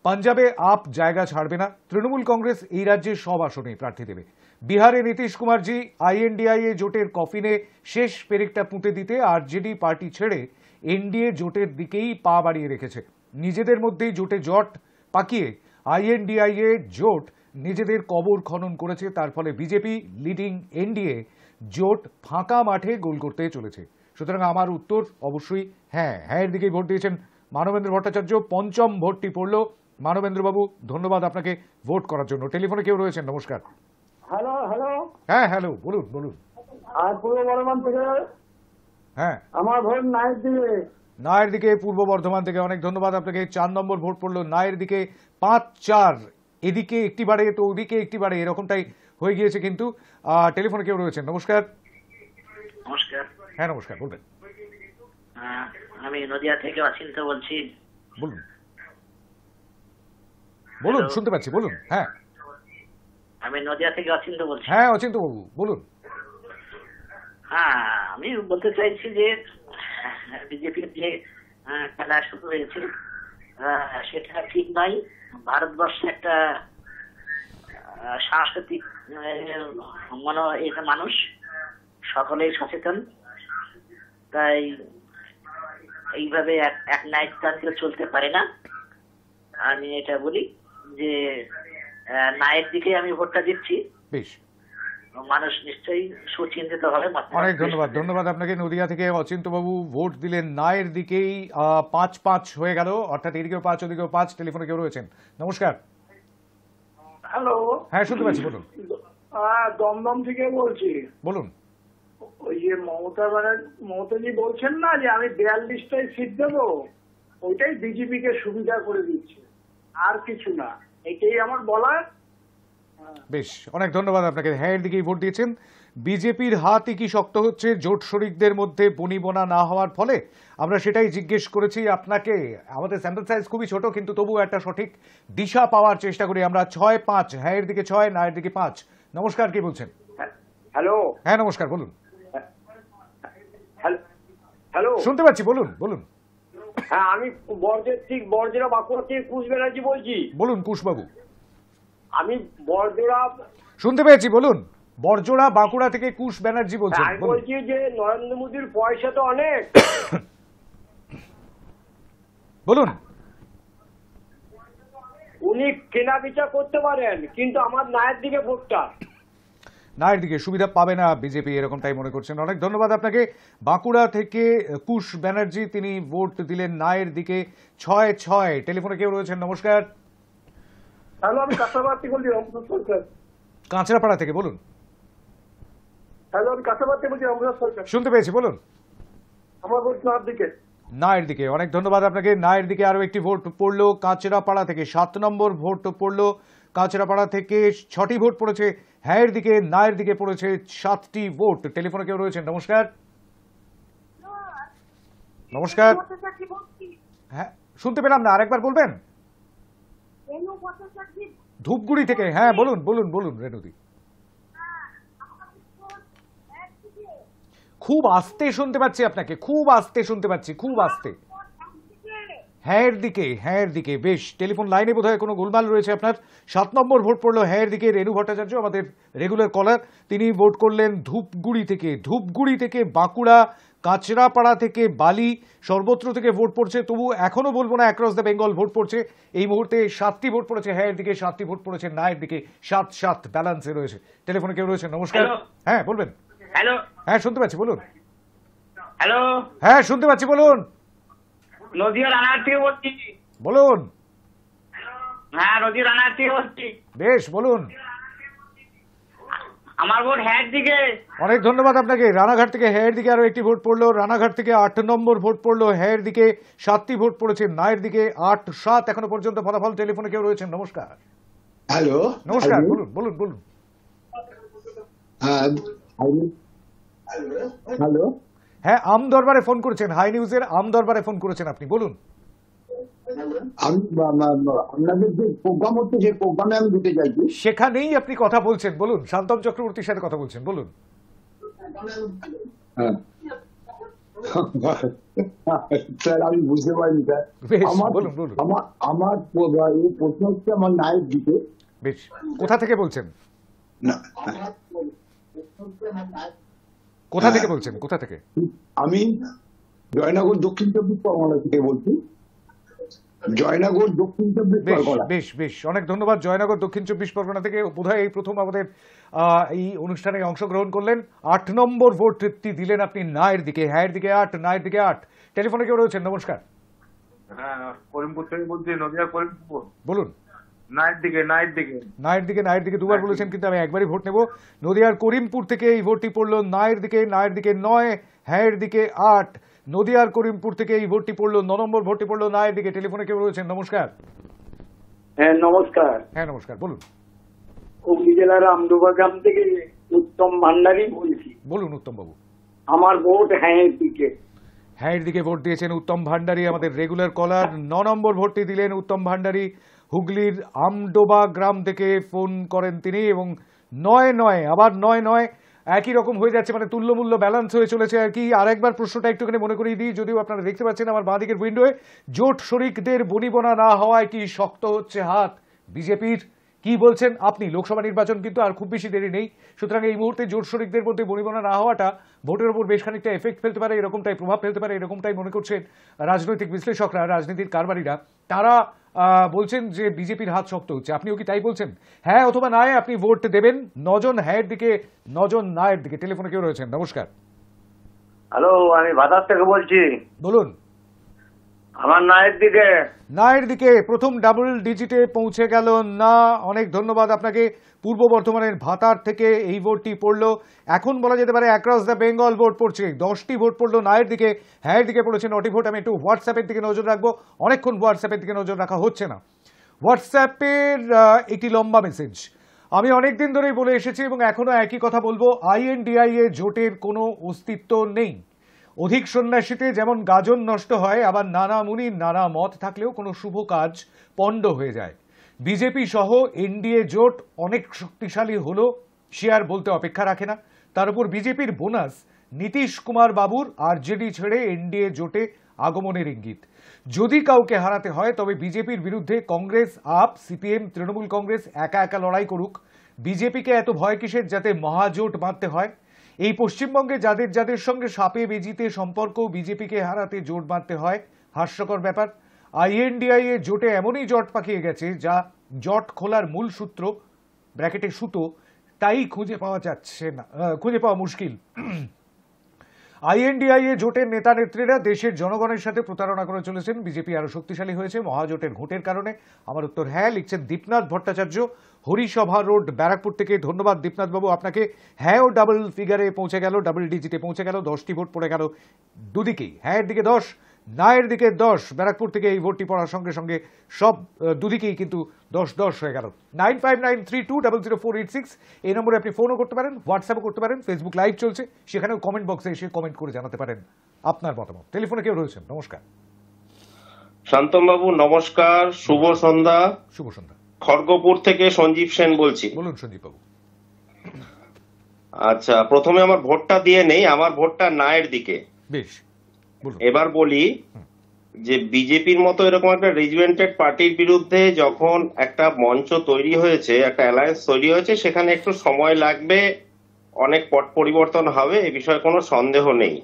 পাঞ্জাবে আপ জায়গা ছাড়বে না, তৃণমূল কংগ্রেস এই রাজ্যের সব আসনে প্রার্থী দেবে। বিহারে নীতিশ কুমারজি আইএনডিআইএ জোটের কফিনে শেষ পেরেকটা পুঁতে দিতে আরজেডি পার্টি ছেড়ে এনডিএ জোটের দিকেই পা বাড়িয়ে রেখেছে। নিজেদের মধ্যেই জোটে জট পাকিয়ে আইএনডিআইএ জোট নিজেদের কবর খনন করেছে। তার ফলে বিজেপি লিডিং এনডিএ জোট ফাঁকা মাঠে গোল করতে চলেছে। সুতরাং আমার উত্তর অবশ্যই হ্যাঁ, হ্যাঁ এর দিকেই ভোট দিয়েছেন মানবেন্দ্র ভট্টাচার্য। পঞ্চম ভোটটি পড়ল। মানবেন্দ্র বাবু, ধন্যবাদ আপনাকে ভোট করার জন্য। টেলিফোনে কেউ রয়েছেন, নমস্কার। হ্যালো হ্যালো, হ্যাঁ হ্যালো, বলুন বলুন। আর পূর্ব বর্ধমান থেকে হ্যাঁ, আমার ভোট নাইট দিকে। নায়ের দিকে, পূর্ব বর্ধমান থেকে, অনেক ধন্যবাদ আপনাকে। 4 নম্বর ভোট পড়লো নায়ের দিকে। 5-4, এদিকে একটি বাড়ে তো ওদিকে একটি বাড়ে, এরকমটাই হয়ে গিয়েছে। কিন্তু টেলিফোনে কেউ রয়েছেন, নমস্কার। নমস্কার। হ্যাঁ নমস্কার, বলবেন। আমি নদিয়া থেকে অচিন্ত বলছি। বলুন বলুন, Hello? শুনতে পাচ্ছি, বলুন। হ্যাঁ আমি নদিয়া থেকে অচিন্ত বলছি। হ্যাঁ, অচিন্ত বাবু বলুন। হ্যাঁ, আমি বলতে চাইছি যে বিজেপির যে খেলা শুরু হয়েছে সেটা ঠিক নয়। ভারতবর্ষে একটা সাংস্কৃতিক এটা মানুষ সকলেই সচেতন, তাই এইভাবে এক নাইট তান্ত্রিক চলতে পারে না। আমি এটা বলি যে নায়ের দিকে আমি ভোটটা দিচ্ছি। বেশ, মানুষ নিশ্চয়ই সুচিন্তিত হবে। অনেক ধন্যবাদ। ধন্যবাদ আপনাকে। নদিয়া থেকে অচিন্ত বাবু ভোট দিলেন নায়ের দিকেই। 5-5 হয়ে গেল, অর্থাৎ এদিকেও 5 ওদিকেও 5। টেলিফোনে কেউ রয়েছেন, নমস্কার। হ্যালো, হ্যাঁ শুনতে পাচ্ছি, বলুন দমদম থেকে বলছি। বলুন। ওই যে মমতাজি বলছেন না যে আমি 42টাই সিট দেবো, ওইটাই বিজেপি কে সুবিধা করে দিচ্ছে, আর কিছু না। এটাই আমার বলার। বেশ, অনেক ধন্যবাদ আপনাকে। হ্যাঁ এর দিকেই ভোট দিয়েছেন। বিজেপির হাতই কি শক্ত হচ্ছে জোট শরিকদের মধ্যে বনিবনা না হওয়ার ফলে? আমরা সেটাই জিজ্ঞেস করেছি আপনাকে। আমাদের স্যাম্পল সাইজ খুবই ছোট, কিন্তু তবুও একটা সঠিক দিশা পাওয়ার চেষ্টা করি আমরা। 6-5, হ্যাঁ এর দিকে 6, না এর দিকে 5। নমস্কার, কে বলছেন? হ্যালো হ্যাঁ নমস্কার, বলুন। হ্যালো, শুনতে পাচ্ছি, বলুন বলুন। হ্যাঁ আমি বর্জরা বাঁকুড়া থেকে কুশ ব্যানার্জি বলছি। বলুন কুশবাবু। আমি বর্জরা শুনতে পেয়েছি, বলুন। বরজোড়া বাঁকুড়া থেকে কুশ ব্যানার্জি বলছেন, আমি বলুন। বলছি যে নরেন্দ্র মোদীর পয়সা তো অনেক, বলুন। উনি কেনা বেচা করতে পারেন, কিন্তু আমার নায়ের দিকে ভোটটা। নায়ের দিকে সুবিধা পাবে না বিজেপি, এরকমটাই মনে করছেন। অনেক ধন্যবাদ আপনাকে। বাঁকুড়া থেকে কুশ ব্যানার্জি, তিনি ভোট দিলেন নায়ের দিকে। 6-6। টেলিফোনে কেউ রয়েছেন, নমস্কার। হ্যালো, আমি কাঁচাপাড়া থেকে বলছি, রামপ্রসাদ সরকার। কাঁচরাপাড়া থেকে, বলুন। হ্যালো, আমি কাঁচাপাড়া থেকে বলছি, রামপ্রসাদ সরকার। শুনতে পেয়েছি, বলুন। আমার ভোট নায়ের দিকে। নায়ের দিকে, অনেক ধন্যবাদ আপনাকে। নায়ের দিকে আরো একটি ভোট পড়লো কাঁচরাপাড়া থেকে। 7 নম্বর ভোট পড়লো কাঁচরাপাড়া থেকে। 6টি ভোট পড়েছে হ্যাঁ এর দিকে, নায়ের দিকে পড়েছে 7টি ভোট। টেলিফোনে কেউ রয়েছেন, নমস্কার। নমস্কার। হ্যাঁ শুনতে পেলাম না, আরেকবার বলবেন। ধূপগুড়ি থেকে, হ্যাঁ বলুন বলুন বলুন রেণুদি। খুব আস্তে শুনতে পাচ্ছি আপনাকে, খুব আস্তে শুনতে পাচ্ছি, খুব আস্তে। হ্যাঁ এর দিকে, হ্যাঁ এর দিকে। বেশ, টেলিফোন লাইনে বোধহয় কোনো গোলমাল রয়েছে আপনার। 7 নম্বর ভোট পড়লো হ্যাঁ এর দিকে। রেণু ভট্টাচার্য, আমাদের রেগুলার কলার, তিনি ভোট করলেন ধূপগুড়ি থেকে। ধূপগুড়ি থেকে বাঁকুড়া, কাঁচরাপাড়া থেকে বালি, সর্বত্র থেকে ভোট পড়ছে। তবু এখনো বলবো না অ্যাক্রস দ্য বেঙ্গল ভোট পড়ছে। এই মুহূর্তে 7টি ভোট পড়েছে হ্যাঁ এর দিকে, 7টি ভোট পড়েছে নায়ের দিকে। 7-7 ব্যালেন্সে রয়েছে। টেলিফোনে কেউ রয়েছে, নমস্কার। Hello? হ্যাঁ বলবেন। হ্যালো হ্যাঁ শুনতে পাচ্ছি, বলুন। হ্যালো, হ্যাঁ শুনতে পাচ্ছি, বলুন নদীয়া রানার থেকে বলছি। বলুন। হ্যাঁ, নদীয়া রানার থেকে বলছি। বেশ, বলুন। আমার ভোট হ্যাঁ দিকে। অনেক ধন্যবাদ আপনাকে। রানাঘাট থেকে হ্যাঁ দিকে আরো একটি ভোট পড়লো। রানাঘাট থেকে 8 নম্বর ভোট পড়লো হ্যাঁ দিকে। 7টি ভোট পড়েছে নায়ের দিকে। 8-7 এখনো পর্যন্ত ফলাফল। টেলিফোনে কেউ রয়েছেন, নমস্কার। হ্যালো, নমস্কার, বলুন বলুন বলুন। হ্যালো, হ্যাঁ, আম দরবারে ফোন করেছেন, হাই নিউজের আম দরবারে ফোন করেছেন আপনি, বলুন। আমি আপনাদের যে প্রোগ্রাম হচ্ছে, সেই প্রোগ্রামে আমি দিতে চাইছি। সেখানেই আপনি কথা বলছেন, বলুন। শান্তম চক্রবর্তীর সাথে কথা বলছেন, বলুন। হ্যাঁ স্যার, আমি বুঝতে পারিনি স্যার। বেশ, আমার বলুন, বলুন। আমার এই প্রশ্ন হচ্ছে আমার নায়ের দিকে। বেশ, কোথা থেকে বলছেন? না, কোথা থেকে বলছেন, কোথা থেকে? আমি জয়নগর দক্ষিণ 24 পরগনা থেকে বলছি। জয়নগর দক্ষিণ 24 বেশ পরগনা। বেশ বেশ, অনেক ধন্যবাদ। জয়নগর দক্ষিণ 24 পরগনা থেকে বোধহয় এই প্রথম আমাদের এই অনুষ্ঠানে অংশগ্রহণ করলেন। 8 নম্বর ভোটটি দিলেন আপনি নায়ের দিকে। হ্যাঁ দিকে 8, নায়ের দিকে 8। টেলিফোনে কেউ রয়েছেন, নমস্কার। হ্যাঁ, করিমপুর থেকে বলছি, নদিয়া করিমপুর। বলুন। নাইট দিকে নায়ের দিকে দুবার বলেছেন, কিন্তু আমি একবারই ভোট নেব। নদিয়ার করিমপুর থেকে এই ভোটটি পড়লো নায়ের দিকে 9, হ্যাঁয়ের দিকে 8। নদিয়ার করিমপুর থেকে এই ভোটটি পড়লো 9 নম্বর ভোটটি পড়লো নায়ের দিকে। টেলিফোনে কেউ রয়েছেন? নমস্কার। হ্যাঁ নমস্কার। হ্যাঁ নমস্কার, বলুন। হুগলি জেলার আমডোবা গ্রাম থেকে উত্তম ভান্ডারী বলছি। বলুন উত্তম বাবু। আমার ভোট হ্যাঁ দিকে। হ্যাঁয়ের দিকে ভোট দিয়েছেন উত্তম ভান্ডারী, আমাদের রেগুলার কলার। 9 নম্বর ভোটটি দিলেন উত্তম ভান্ডারী। হুগলির আমডোবা গ্রাম থেকে ফোন করেন তিনি, এবং 9 আবার 9 একই রকম হয়ে যাচ্ছে, মানে তুল্যমূল্য ব্যালেন্স হয়ে চলেছে আর কি। আরেকবার প্রশ্নটা একটুখানি মনে করিয়ে দিই, যদিও আপনারা দেখতে পাচ্ছেন আমার বাঁ দিকের উইন্ডোয়ে। জোট শরিকদের বনিবনা না হওয়ায় কি শক্ত হচ্ছে হাত বিজেপির? কি বলছেন আপনি? লোকসভা নির্বাচন কিন্তু আর খুব বেশি দেরি নেই, সুতরাং এই মুহূর্তে জোট শরিকদের মধ্যে বনিবনা না হওয়াটা ভোটের উপর বেশ খানিকটা এফেক্ট ফেলতে পারে, এরকমটাই প্রভাব ফেলতে পারে, এরকমটাই মনে করছেন রাজনৈতিক বিশ্লেষকরা, রাজনীতির কারবারিরা। তারা বলছেন যে বিজেপির হাত শক্ত হচ্ছে। আপনিও কি তাই বলছেন? হ্যাঁ অথবা নয় আপনি ভোট দেবেন। 9 জন হ্যাঁয়ের দিকে, 9 জন নায়ের দিকে। টেলিফোনে কেউ রয়েছেন? নমস্কার। হ্যালো, আমি বাজার থেকে বলছি। বলুন। আমার নায়ের দিকে প্রথম ডাবল ডিজিটে পৌঁছে গেল না। অনেক ধন্যবাদ আপনাকে। পূর্ব বর্ধমানের ভাতার থেকে এই ভোটটি পড়লো। এখন বলা যেতে পারে অ্যাক্রস দ্য বেঙ্গল ভোট পড়ছে। 10টি ভোট পড়লো নায়ের দিকে, হ্যাঁয়ের দিকে পড়েছে 9টি ভোট। আমি একটু হোয়াটসঅ্যাপের দিকে নজর রাখবো, অনেকক্ষণ হোয়াটসঅ্যাপের দিকে নজর রাখা হচ্ছে না। হোয়াটসঅ্যাপের একটি লম্বা মেসেজ। আমি অনেকদিন ধরেই বলে এসেছি এবং এখনো একই কথা বলবো, INDIA জোটের কোনো অস্তিত্ব নেই। অধিক সন্ন্যাসীতে যেমন গাজন নষ্ট হয়, আবার নানা মুনির নানা মত থাকলেও কোনো শুভ কাজ পণ্ড হয়ে যায়। বিজেপি সহ NDA জোট অনেক শক্তিশালী হলো, সে আর বলতে অপেক্ষা রাখে না। তার উপর বিজেপির বোনাস নীতিশ কুমার বাবুর RJD ছেড়ে NDA জোটে আগমনের ইঙ্গিত। যদি কাউকে হারাতে হয় তবে বিজেপির বিরুদ্ধে কংগ্রেস, আপ, CPM, তৃণমূল কংগ্রেস একা একা লড়াই করুক। বিজেপিকে এত ভয় কিসের যাতে মহাজোট বাঁধতে হয়? এই পশ্চিমবঙ্গে যাদের যাদের সঙ্গে সাপে বেজিতে সম্পর্ক, বিজেপিকে হারাতে জোট বাঁধতে হয়, হাস্যকর ব্যাপার। INDIA জোটে এমনই জট পাকিয়ে গেছে যা জট খোলার মূল সূত্র ব্র্যাকেটে সুতো তাই খুঁজে পাওয়া যাচ্ছে না, খুঁজে পাওয়া মুশকিল। INDIA জোটের নেতা নেত্রীরা দেশের জনগণের সাথে প্রতারণা করে চলেছেন। বিজেপি আরো শক্তিশালী হয়েছে মহাজোটের ঘোটের কারণে। আমার উত্তর হ্যাঁ, লিখছেন দীপনাথ ভট্টাচার্য, হরিসভা রোড, ব্যারাকপুর থেকে। ধন্যবাদ দীপনাথ বাবু আপনাকে। হ্যাঁ ও ডাবল ফিগারে পৌঁছে গেল, ডাবল ডিজিটে পৌঁছে গেল। 10টি ভোট পড়ে গেল দুদিকেই, হ্যাঁয়ের দিকে 10, নায়ের দিকে 10। ব্যারাকপুর থেকে এই ভোটটি পড়ার সঙ্গে সঙ্গে সব দুদিকেই কিন্তু 10-10 হয়ে গেল। 9593200486 এই নম্বরে আপনি ফোনও করতে পারেন, হোয়াটসঅ্যাপও করতে পারেন। ফেসবুক লাইভ চলছে, সেখানেও কমেন্ট বক্সে এসে কমেন্ট করে জানাতে পারেন আপনার মতামত। টেলিফোনে কেউ রয়েছেন? নমস্কার। শান্তনবাবু নমস্কার, শুভ সন্ধ্যা। শুভ সন্ধ্যা। খড়গপুর থেকে সঞ্জীব সেন বলছি। বলুন সঞ্জীব বাবু। আচ্ছা, প্রথমে আমার ভোটটা দিয়ে নেই, আমার ভোটটা নায়ের দিকে। বেশ, এবার বলি যে বিজেপির মতো এরকম একটা রেজিমেন্টেড পার্টির বিরুদ্ধে যখন একটা মঞ্চ তৈরি হয়েছে, একটা অ্যালায়েন্স তৈরি হয়েছে, সেখানে একটু সময় লাগবে, অনেক পট পরিবর্তন হবে, এ বিষয়ে কোনো সন্দেহ নেই।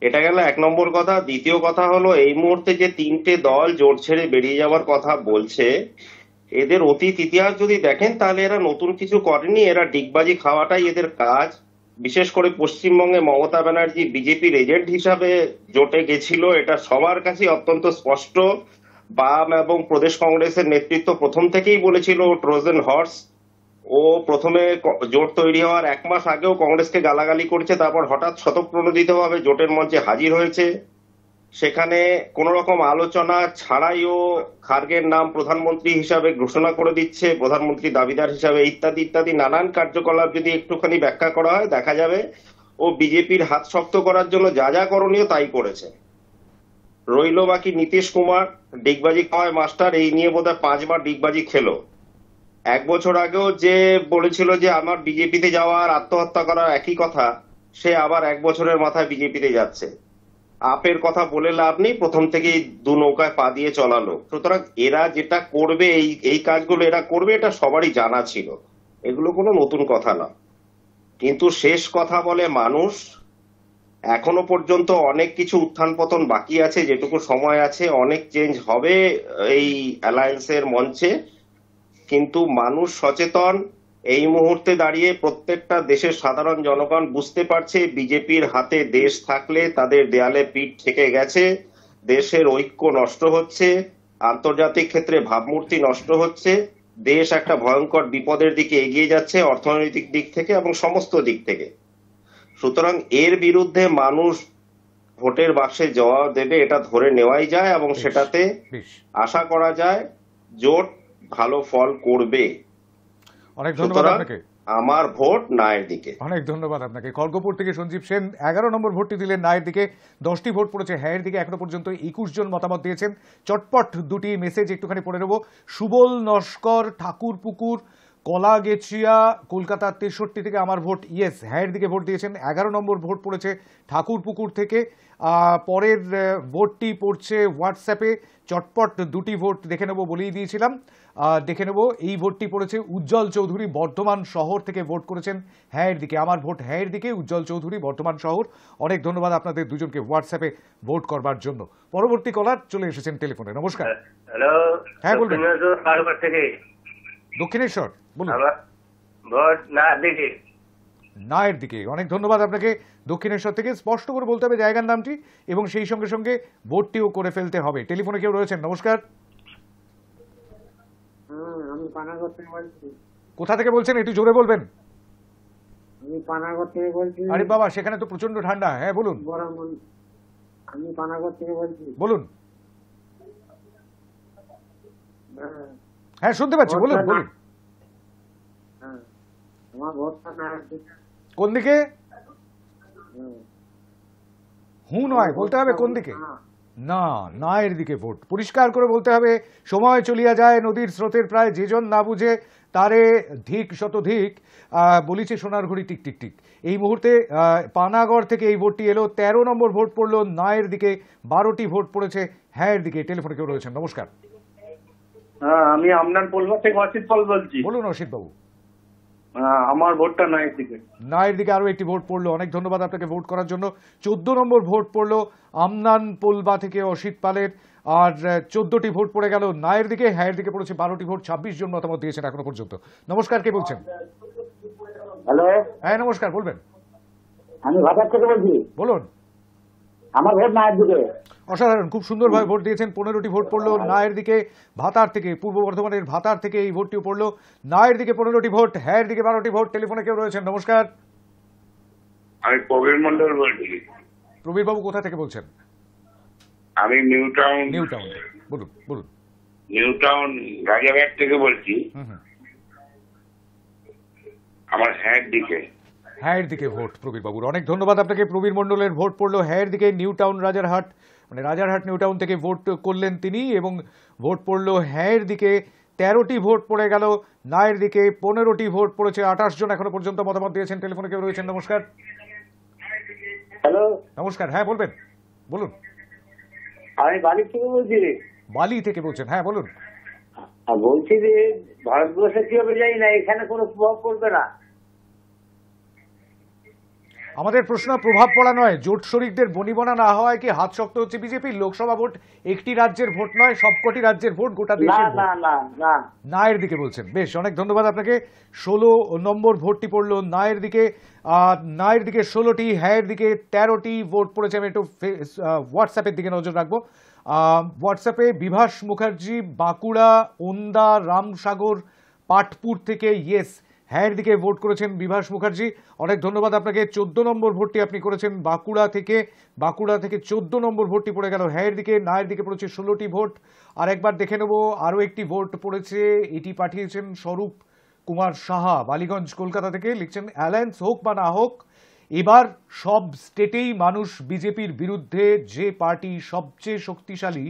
এটা গেল 1 নম্বর কথা। দ্বিতীয় কথা হলো, এই মুহূর্তে যে 3টে দল জোট ছেড়ে বেরিয়ে যাওয়ার কথা বলছে, এদের অতীত ইতিহাস যদি দেখেন তাহলে এরা নতুন কিছু করেনি, এরা ডিগবাজি খাওয়াটাই এদের কাজ। বিশেষ করে পশ্চিমবঙ্গে মমতা ব্যানার্জি বিজেপির এজেন্ট হিসাবে জোটে গেছিল, এটা সবার কাছে অত্যন্ত স্পষ্ট। বাম এবং প্রদেশ কংগ্রেসের নেতৃত্ব প্রথম থেকেই বলেছিল ট্রোজান হর্স। ও প্রথমে জোট তৈরি হওয়ার 1 মাস আগেও কংগ্রেসকে গালাগালি করছে, তারপর হঠাৎ স্বতঃপ্রণোদিতভাবে জোটের মঞ্চে হাজির হয়েছে। সেখানে কোন রকম আলোচনা ছাড়াইও খার্গের নাম প্রধানমন্ত্রী হিসাবে ঘোষণা করে দিচ্ছে, প্রধানমন্ত্রী দাবিদার হিসাবে, ইত্যাদি ইত্যাদি নানান কার্যকলাপ যদি একটুখানি ব্যাখ্যা করা হয় দেখা যাবে ও বিজেপির হাত শক্ত করার জন্য যা যা করণীয় তাই করেছে। রইল বাকি নীতিশ কুমার, ডিগবাজি খাওয়ায় মাস্টার, এই নিয়ে বোধহয় 5 বার ডিগবাজি খেলো। 1 বছর আগেও যে বলেছিল যে আমার বিজেপিতে যাওয়ার, আত্মহত্যা করার একই কথা, সে আবার 1 বছরের মাথায় বিজেপিতে যাচ্ছে। আপের কথা বলে লাভ নেই, প্রথম থেকেই 2 নৌকায় পা দিয়ে চলালো। সুতরাং এরা যেটা করবে, এই কাজগুলো এরা করবে, এটা সবারই জানা ছিল, এগুলো কোনো নতুন কথা না। কিন্তু শেষ কথা বলে মানুষ, এখনো পর্যন্ত অনেক কিছু উত্থান পতন বাকি আছে, যেটুকু সময় আছে অনেক চেঞ্জ হবে এই অ্যালায়েন্সের মঞ্চে। কিন্তু মানুষ সচেতন। এই মুহূর্তে দাঁড়িয়ে প্রত্যেকটা দেশের সাধারণ জনগণ বুঝতে পারছে বিজেপির হাতে দেশ থাকলে তাদের দেয়ালে পিঠ থেকে গেছে। দেশের ঐক্য নষ্ট হচ্ছে, আন্তর্জাতিক ক্ষেত্রে ভাবমূর্তি নষ্ট হচ্ছে, দেশ একটা ভয়ঙ্কর বিপদের দিকে এগিয়ে যাচ্ছে অর্থনৈতিক দিক থেকে এবং সমস্ত দিক থেকে। সুতরাং এর বিরুদ্ধে মানুষ ভোটের বাক্সে জবাব দেবে, এটা ধরে নেওয়াই যায় এবং সেটাতে আশা করা যায় জোট ভালো ফল করবে। অনেক ধন্যবাদ আপনাকে। আমার ভোট নায়ের দিকে। অনেক ধন্যবাদ আপনাকে। খড়গপুর থেকে সঞ্জীব সেন 11 নম্বর ভোটটি দিলেন নায়ের দিকে, 10টি ভোট পড়েছে হ্যাঁয়ের দিকে। এখনো পর্যন্ত 21 জন মতামত দিয়েছেন। চটপট দুটি মেসেজ একটুখানি পড়ে নেব। সুবল নস্কর, ঠাকুরপুকুর, কলাগেছিয়া, কলকাতা 63 থেকে আমার ভোট ইয়েস, হ্যাঁয়ের দিকে ভোট দিয়েছেন। 11 নম্বর ভোট পড়েছে ঠাকুরপুকুর থেকে। পরের ভোটটি পড়ছে হোয়াটসঅ্যাপে। চটপট দুটি ভোট দেখে নেব বলেই দিয়েছিলাম, দেখে নেব। এই ভোটটি পড়েছে উজ্জ্বল চৌধুরী, বর্ধমান শহর থেকে ভোট করেছেন হ্যাঁয়ের দিকে। আমার ভোট হ্যাঁয়ের দিকে, উজ্জ্বল চৌধুরী, বর্ধমান শহর। অনেক ধন্যবাদ আপনাদের দুজনকে হোয়াটসঅ্যাপে ভোট করবার জন্য। পরবর্তী কলার চলে এসেছেন টেলিফোনে। নমস্কার। হ্যালো, হ্যাঁ বলবেন। থেকে দক্ষিণেশ্বর, বলুন। ভোট নায়ের দিকে। নায়ের দিকে। অনেক ধন্যবাদ আপনাকে দক্ষিণেশ্বর থেকে। স্পষ্ট করে বলতে হবে জায়গার নামটি এবং সেই সঙ্গে সঙ্গে ভোটটিও করে ফেলতে হবে। টেলিফোনে কেউ রয়েছেন? নমস্কার। আমি পানাগড় থেকে বলছি। কোথা থেকে বলছেন? একটু জোরে বলবেন। আমি পানাগড় থেকে বলছি। আরে বাবা, সেখানে তো প্রচন্ড ঠান্ডা। হ্যাঁ বলুন। আমি পানাগড় থেকে বলছি। বলুন। হ্যাঁ শুনতে পাচ্ছি, বলুন বলুন। আমার ভোটটা নায়ের দিকে। কোন দিকে? হু নয়, বলতে হবে কোন দিকে। না, নায়ের দিকে ভোট। পরিষ্কার করে বলতে হবে। সময় চলিয়া যায় নদীর স্রোতের প্রায়, যেজন না বুঝে তারে ধিক শতধিক, বলিছে সোনার ঘড়ি টিক টিক টিক। এই মুহূর্তে পানাগড় থেকে এই ভোটটি এলো। 13 নম্বর ভোট পড়লো নায়ের দিকে, 12টি ভোট পড়েছে হ্যাঁয়ের দিকে। টেলিফোনে কেউ রয়েছেন? নমস্কার। হ্যাঁ, আমি আমনান পোলবা থেকে অসিত পাল বলছি। বলুন অসিত বাবু। আমার ভোটটা নায়ের দিকে। নায়ের দিকে আরো একটি ভোট পড়লো। অনেক ধন্যবাদ আপনাকে ভোট করার জন্য। 14 নম্বর ভোট পড়লো আমনান পোলবা থেকে অসিত পালের। আর 14টি ভোট পড়ে গেল নায়ের দিকে। হ্যাঁয়ের দিকে পড়েছে 12টি ভোট। 26 জন মতামত দিয়েছেন এখনো পর্যন্ত। নমস্কার, কে বলছেন? হ্যালো, হ্যাঁ নমস্কার, বলবেন। আমি ভাতার থেকে বলছি। বলুন। আমার ভোট নায়ের দিকে। অসাধারণ, খুব সুন্দরভাবে ভোট দিয়েছেন। 15টি ভোট পড়লো নায়ের দিকে। ভাতার থেকে, পূর্ব বর্ধমানের ভাতার থেকে এই ভোটটিও পড়লো নায়ের দিকে। 15টি ভোট, হ্যাঁয়ের দিকে 12টি ভোট। টেলিফোনে কেউ রয়েছেন? নমস্কার। আমি প্রবীর মন্ডল বলছি। প্রবীর বাবু কোথা থেকে বলছেন? আমি নিউ টাউন বলুন বলুন। নিউ টাউন রাজারহাট থেকে বলছি। আমার হ্যাঁয়ের দিকে। হ্যাঁয়ের দিকে ভোট প্রবীর বাবুর। অনেক ধন্যবাদ আপনাকে। প্রবীর মন্ডলের ভোট পড়লো হ্যাঁয়ের দিকে। নিউ টাউন রাজারহাট, মানে রাজারহাট নিউ টাউন থেকে ভোট করলেন তিনি এবং ভোট পড়লো হ্যাঁয়ের দিকে। 13টি ভোট পড়ে গেল নায়ের দিকে। 15টি ভোট পড়েছে। 28 জন এখনো পর্যন্ত মতামত দিয়েছেন। টেলিফোনে কেউ রয়েছেন? নমস্কার। হ্যালো, নমস্কার। হ্যাঁ বলবেন, বলুন। আমি বালি থেকে বলছি। বালি থেকে বলছেন? হ্যাঁ বলুন। বলছি যে ভারতবর্ষে কিভাবে যাই না, এখানে কোনো প্রভাব পড়বে না। আমাদের প্রশ্ন প্রভাব পড়া নয়, জোট শরিকদের বনিবনা না হওয়ায় কি হাত শক্ত হচ্ছে বিজেপির? লোকসভা ভোট একটি রাজ্যের ভোট নয়, সবকটি রাজ্যের ভোট, গোটা দেশের ভোট। নায়ের দিকে বলছেন। বেশ, অনেক ধন্যবাদ আপনাকে। 16 নম্বর ভোটটি পড়লো নায়ের দিকে। নায়ের দিকে 16টি, হ্যাঁয়ের দিকে 13টি ভোট পড়েছে। আমি একটু হোয়াটসঅ্যাপের দিকে নজর রাখবো। হোয়াটসঅ্যাপে বিভাস মুখার্জি, বাঁকুড়া, ওন্দা, রামসাগর, পাটপুর থেকে ইয়েস, হ্যাঁয়ের দিকে ভোট করেছেন বিভাস মুখার্জি। অনেক ধন্যবাদ আপনাকে। 14 নম্বর ভোটটি আপনি করেছেন বাঁকুড়া থেকে। বাঁকুড়া থেকে 14 নম্বর ভোটটি পড়ে গেল হ্যাঁয়ের দিকে। নায়ের দিকে পড়েছে 16টি ভোট। আর একবার দেখে নেব, আরও একটি ভোট পড়েছে। এটি পাঠিয়েছেন স্বরূপ কুমার সাহা, বালিগঞ্জ, কলকাতা থেকে। লিখছেন অ্যালায়েন্স হোক বা না হোক, এবার সব স্টেটেই মানুষ বিজেপির বিরুদ্ধে যে পার্টি সবচেয়ে শক্তিশালী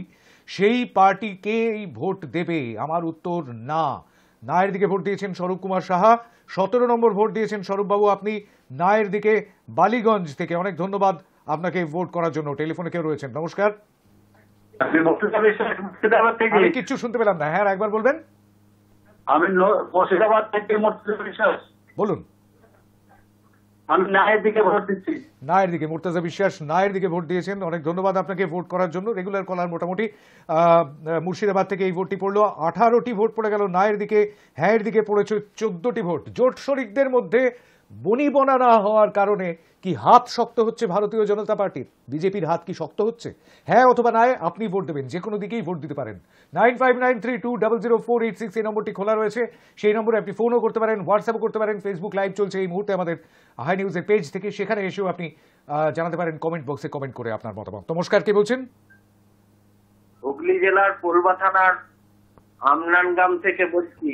সেই পার্টিকেই ভোট দেবে। আমার উত্তর না। নায়ের দিকে ভোট দিয়েছেন স্বরূপ কুমার সাহা। 17 নম্বর ভোট দিয়েছেন স্বরূপবাবু আপনি নায়ের দিকে, বালিগঞ্জ থেকে। অনেক ধন্যবাদ আপনাকে ভোট করার জন্য। টেলিফোনে কেউ রয়েছেন? নমস্কার। আমি কিচ্ছু শুনতে পেলাম না। হ্যাঁ একবার বলবেন। আমি মুর্শিদাবাদ থেকে বলুন। আমি নায়ের দিকে ভোট দিচ্ছি। নায়ের দিকে মুর্তজা বিশ্বাস নায়ের দিকে ভোট দিয়েছেন। অনেক ধন্যবাদ আপনাকে ভোট করার জন্য। রেগুলার কলার মোটামুটি। মুর্শিদাবাদ থেকে এই ভোটটি পড়লো। 18টি ভোট পড়ে গেল নায়ের দিকে। হ্যাঁয়ের দিকে পড়েছে 14টি ভোট। জোট শরিকদের মধ্যে বনিবনা না হওয়ার কারণে কি হাত শক্ত হচ্ছে ভারতীয় জনতা পার্টির? বিজেপির হাত কি শক্ত হচ্ছে? হ্যাঁ অথবা নয় আপনি ভোট দেবেন, যে কোনো দিকেই ভোট দিতে পারেন। 9593200486 এই নম্বরটি খোলা রয়েছে, সেই নম্বরে আপনি ফোনও করতে পারেন, হোয়াটসঅ্যাপও করতে পারেন। ফেসবুক লাইভ চলছে এই মুহূর্তে আমাদের হাই নিউজের পেজ থেকে, সেখানে এসেও আপনি জানাতে পারেন কমেন্ট বক্সে কমেন্ট করে আপনার মতামত। নমস্কার, কে বলছেন? হুগলি জেলার পোলবা থানার আমনানগ্রাম থেকে বলছি।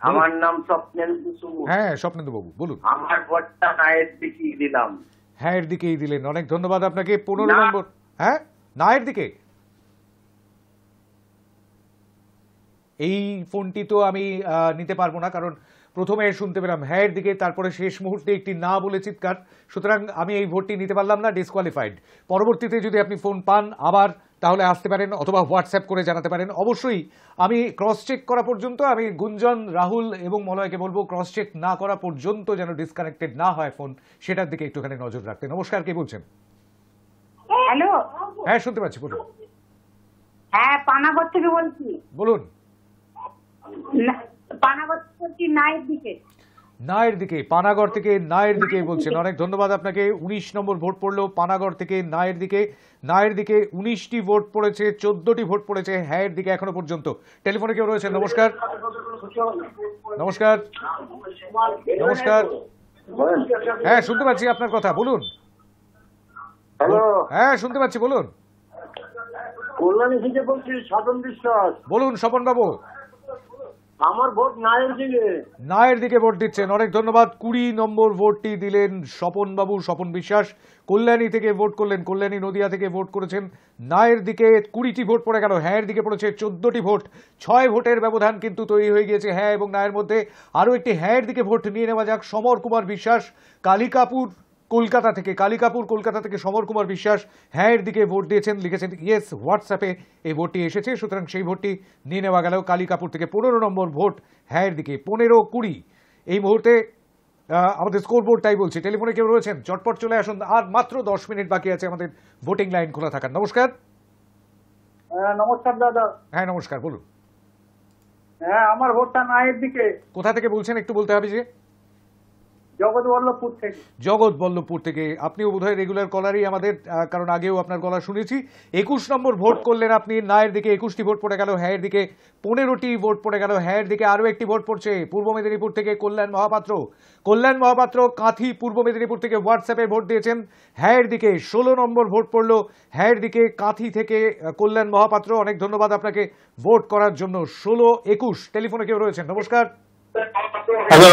আমার নাম স্বপ্নেন্দু সুমু। হ্যাঁ স্বপ্নেন্দু বাবু বলুন। আমার ভোটটা নায়ের দিকেই দিলাম। হ্যাঁ এর দিকেই দিলেন, অনেক ধন্যবাদ আপনাকে। 15 নম্বর। হ্যাঁ নায়ের দিকে। এই ফোনটি তো আমি নিতে পারবো না, কারণ প্রথমে শুনতে পেলাম হ্যাঁ এর দিকে, তারপরে শেষ মুহূর্তে একটি না বলে চিৎকার, সুতরাং আমি এই ভোটটি নিতে পারলাম না, ডিসকোয়ালিফাইড। পরবর্তীতে যদি আপনি ফোন পান আবার তাহলে আসতে পারেন অথবা হোয়াটসঅ্যাপ করে জানাতে পারেন। অবশ্যই আমি ক্রস চেক করা পর্যন্ত, আমি গুঞ্জন, রাহুল এবং মলয়কে বলবো ক্রস চেক না করা পর্যন্ত যেন ডিসকানেক্টেড না হয় ফোন, সেটার দিকে একটুখানি নজর রাখতে। নমস্কার, কে বলছেন? হ্যালো। হ্যাঁ শুনতে পাচ্ছি, বলুন। হ্যাঁ পানাগড় থেকে বলছি। বলুন। পানাগড় থেকে নায়ের দিকে। নায়ের দিকে, পানাগড় থেকে নায়ের দিকে বলছেন, অনেক ধন্যবাদ আপনাকে। 19 নম্বর ভোট পড়লো পানাগড় থেকে নায়ের দিকে। নায়ের দিকে 19টি ভোট পড়েছে, 14টি ভোট পড়েছে হ্যাঁয়ের দিকে এখনো পর্যন্ত। টেলিফোনে কেউ রয়েছেন? নমস্কার। নমস্কার। নমস্কার। হ্যাঁ শুনতে পাচ্ছি আপনার কথা, বলুন। হ্যালো। হ্যাঁ শুনতে পাচ্ছি, বলুন। কল্যাণী থেকে বলছি, স্বপন বিশ্বাস। বলুন স্বপন বাবু। আমার ভোট নায়ের দিকে। নায়ের দিকে ভোট দিচ্ছেন, অনেক ধন্যবাদ। 20 নম্বর ভোটটি দিলেন স্বপন বাবু, স্বপন বিশ্বাস। কল্যাণী থেকে ভোট করলেন, কল্যাণী নদিয়া থেকে ভোট করেছেন। নায়ের দিকে 20টি ভোট পড়ে গেল, হ্যাঁয়ের দিকে পড়েছে 14টি ভোট। 6 ভোটের ব্যবধান কিন্তু তৈরি হয়ে গিয়েছে হ্যাঁ এবং নায়ের মধ্যে। আরও একটি হ্যাঁয়ের দিকে ভোট নিয়ে নেওয়া যাক। সমর কুমার বিশ্বাস কালিকাপুর কলকাতা থেকে, কালিকাপুর কলকাতা থেকে সমর কুমার বিশ্বাস হ্যাঁয়ের দিকে ভোট দিয়েছেন, লিখেছেন ইয়েস হোয়াটসঅ্যাপে এই ভোটটি এসেছে, সুতরাং সেই ভোটটি নিয়ে নেওয়া গেল। কালিকাপুর থেকে 15 নম্বর ভোট হ্যাঁয়ের দিকে। 15-20 এই মুহূর্তে আমাদের স্কোর বোর্ডটাই বলছে। টেলিফোনে কেউ রয়েছেন? চটপট চলে আসুন, আর মাত্র 10 মিনিট বাকি আছে আমাদের ভোটিং লাইন খোলা থাকার। নমস্কার। নমস্কার দাদা। হ্যাঁ নমস্কার, বলুন। হ্যাঁ আমার ভোটটা নায়ের দিকে। কোথা থেকে বলছেন একটু বলতে হবে যে? জগৎবল্লভপুর থেকে। জগৎবল্লভপুর থেকে। আপনিও বোধহয় রেগুলার কলারই আমাদের, কারণ আগেও আপনার গলা শুনেছি। 21 নম্বর ভোট করলেন আপনি নায়ের দিকে। 21টি ভোট পড়ে গেল হ্যাঁয়ের দিকে। 15টি ভোট পড়ে গেল হ্যাঁয়ের দিকে। আরও একটি ভোট পড়ছে পূর্ব মেদিনীপুর থেকে কল্যাণ মহাপাত্র। কল্যাণ মহাপাত্র কাঁথি পূর্ব মেদিনীপুর থেকে হোয়াটসঅ্যাপে ভোট দিয়েছেন হ্যাঁয়ের দিকে। 16 নম্বর ভোট পড়লো হ্যাঁয়ের দিকে কাঁথি থেকে কল্যাণ মহাপাত্র, অনেক ধন্যবাদ আপনাকে ভোট করার জন্য। 16-21। টেলিফোনে কেউ রয়েছেন? নমস্কার। হ্যালো।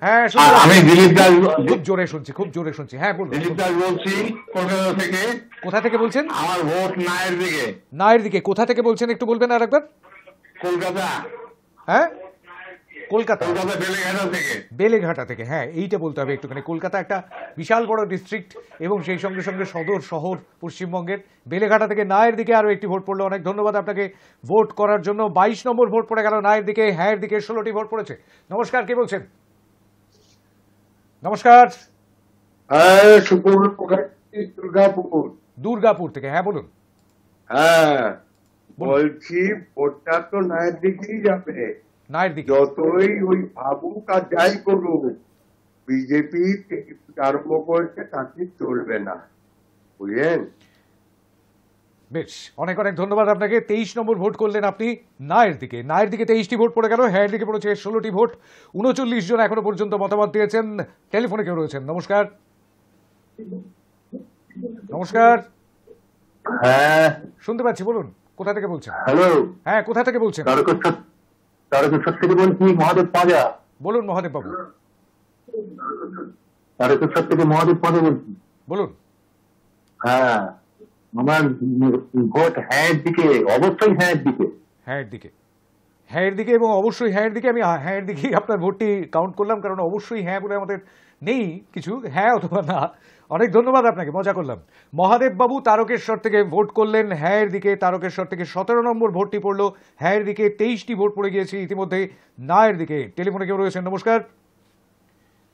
হ্যাঁ আমি দিলীপ দাস। খুব জোরে শুনছি, খুব জোরে শুনছি। হ্যাঁ বলুন। দিলীপ দাস বলছি কলকাতা থেকে। কোথা থেকে বলছেন? আমার ভোট নায়ের দিকে। নায়ের দিকে। কোথা থেকে বলছেন একটু বলবেন আর একবার? কলকাতা। হ্যাঁ কলকাতা। কলকাতা বেলেঘাটা থেকে। বেলেঘাটা থেকে, হ্যাঁ এইটা বলতে হবে একটুখানি। কলকাতা একটা বিশাল বড় ডিস্ট্রিক্ট এবং সেই সঙ্গে সঙ্গে সদর শহর পশ্চিমবঙ্গের। বেলেঘাটা থেকে নায়ের দিকে আরও একটি ভোট পড়লো, অনেক ধন্যবাদ আপনাকে ভোট করার জন্য। 22 নম্বর ভোট পড়ে গেল নায়ের দিকে। হ্যাঁয়ের দিকে 16টি ভোট পড়েছে। নমস্কার, কে বলছেন? নমস্কার। দুর্গাপুর। দুর্গাপুর থেকে, হ্যাঁ বলুন। হ্যাঁ বলছি ভোটটা তো নায়ের দিকেই যাবে। নায়ের দিকে যতই ওই ভাবুক আর যাই করুক, বিজেপি আরম্ভ করেছে তাকে চলবে না, বুঝলেন? বেশ, অনেক অনেক ধন্যবাদ আপনাকে। 23 নম্বর ভোট করলেন আপনি নায়ের দিকে। নায়ের দিকে 23টি ভোট পড়ে গেল, হ্যাঁয়ের দিকে পড়েছে 16টি ভোট। 39 জন এখনো পর্যন্ত মতামত দিয়েছেন। টেলিফোনে কেউ রয়েছেন? নমস্কার। নমস্কার। হ্যাঁ শুনতে পাচ্ছি, বলুন। কোথা থেকে বলছেন? হ্যালো। হ্যাঁ কোথা থেকে বলছেন? তারকেশ্বর থেকে বলছি, মহাদেব পাঁজা। বলুন মহাদেব বাবু। তারকেশ্বর থেকে মহাদেব পাঁজা বলছি। বলুন। হ্যাঁ আমার ভোট হ্যাঁয়ের দিকে, অবশ্যই হ্যাঁয়ের দিকে। হ্যাঁয়ের দিকে, হ্যাঁয়ের দিকে এবং অবশ্যই হ্যাঁয়ের দিকে। আমি হ্যাঁয়ের দিকেই আপনার ভোটটি কাউন্ট করলাম, কারণ অবশ্যই হ্যাঁ বলে আমাদের নেই কিছু, হ্যাঁ অথবা না। অনেক ধন্যবাদ আপনাকে, মজা করলাম। মহাদেব বাবু তারকেশ্বর থেকে ভোট করলেন হ্যাঁয়ের দিকে। তারকেশ্বর থেকে 17 নম্বর ভোটটি পড়লো হ্যাঁয়ের দিকে। 23টি ভোট পড়ে গিয়েছে ইতিমধ্যে নায়ের দিকে। টেলিফোনে কেউ রয়েছেন? নমস্কার।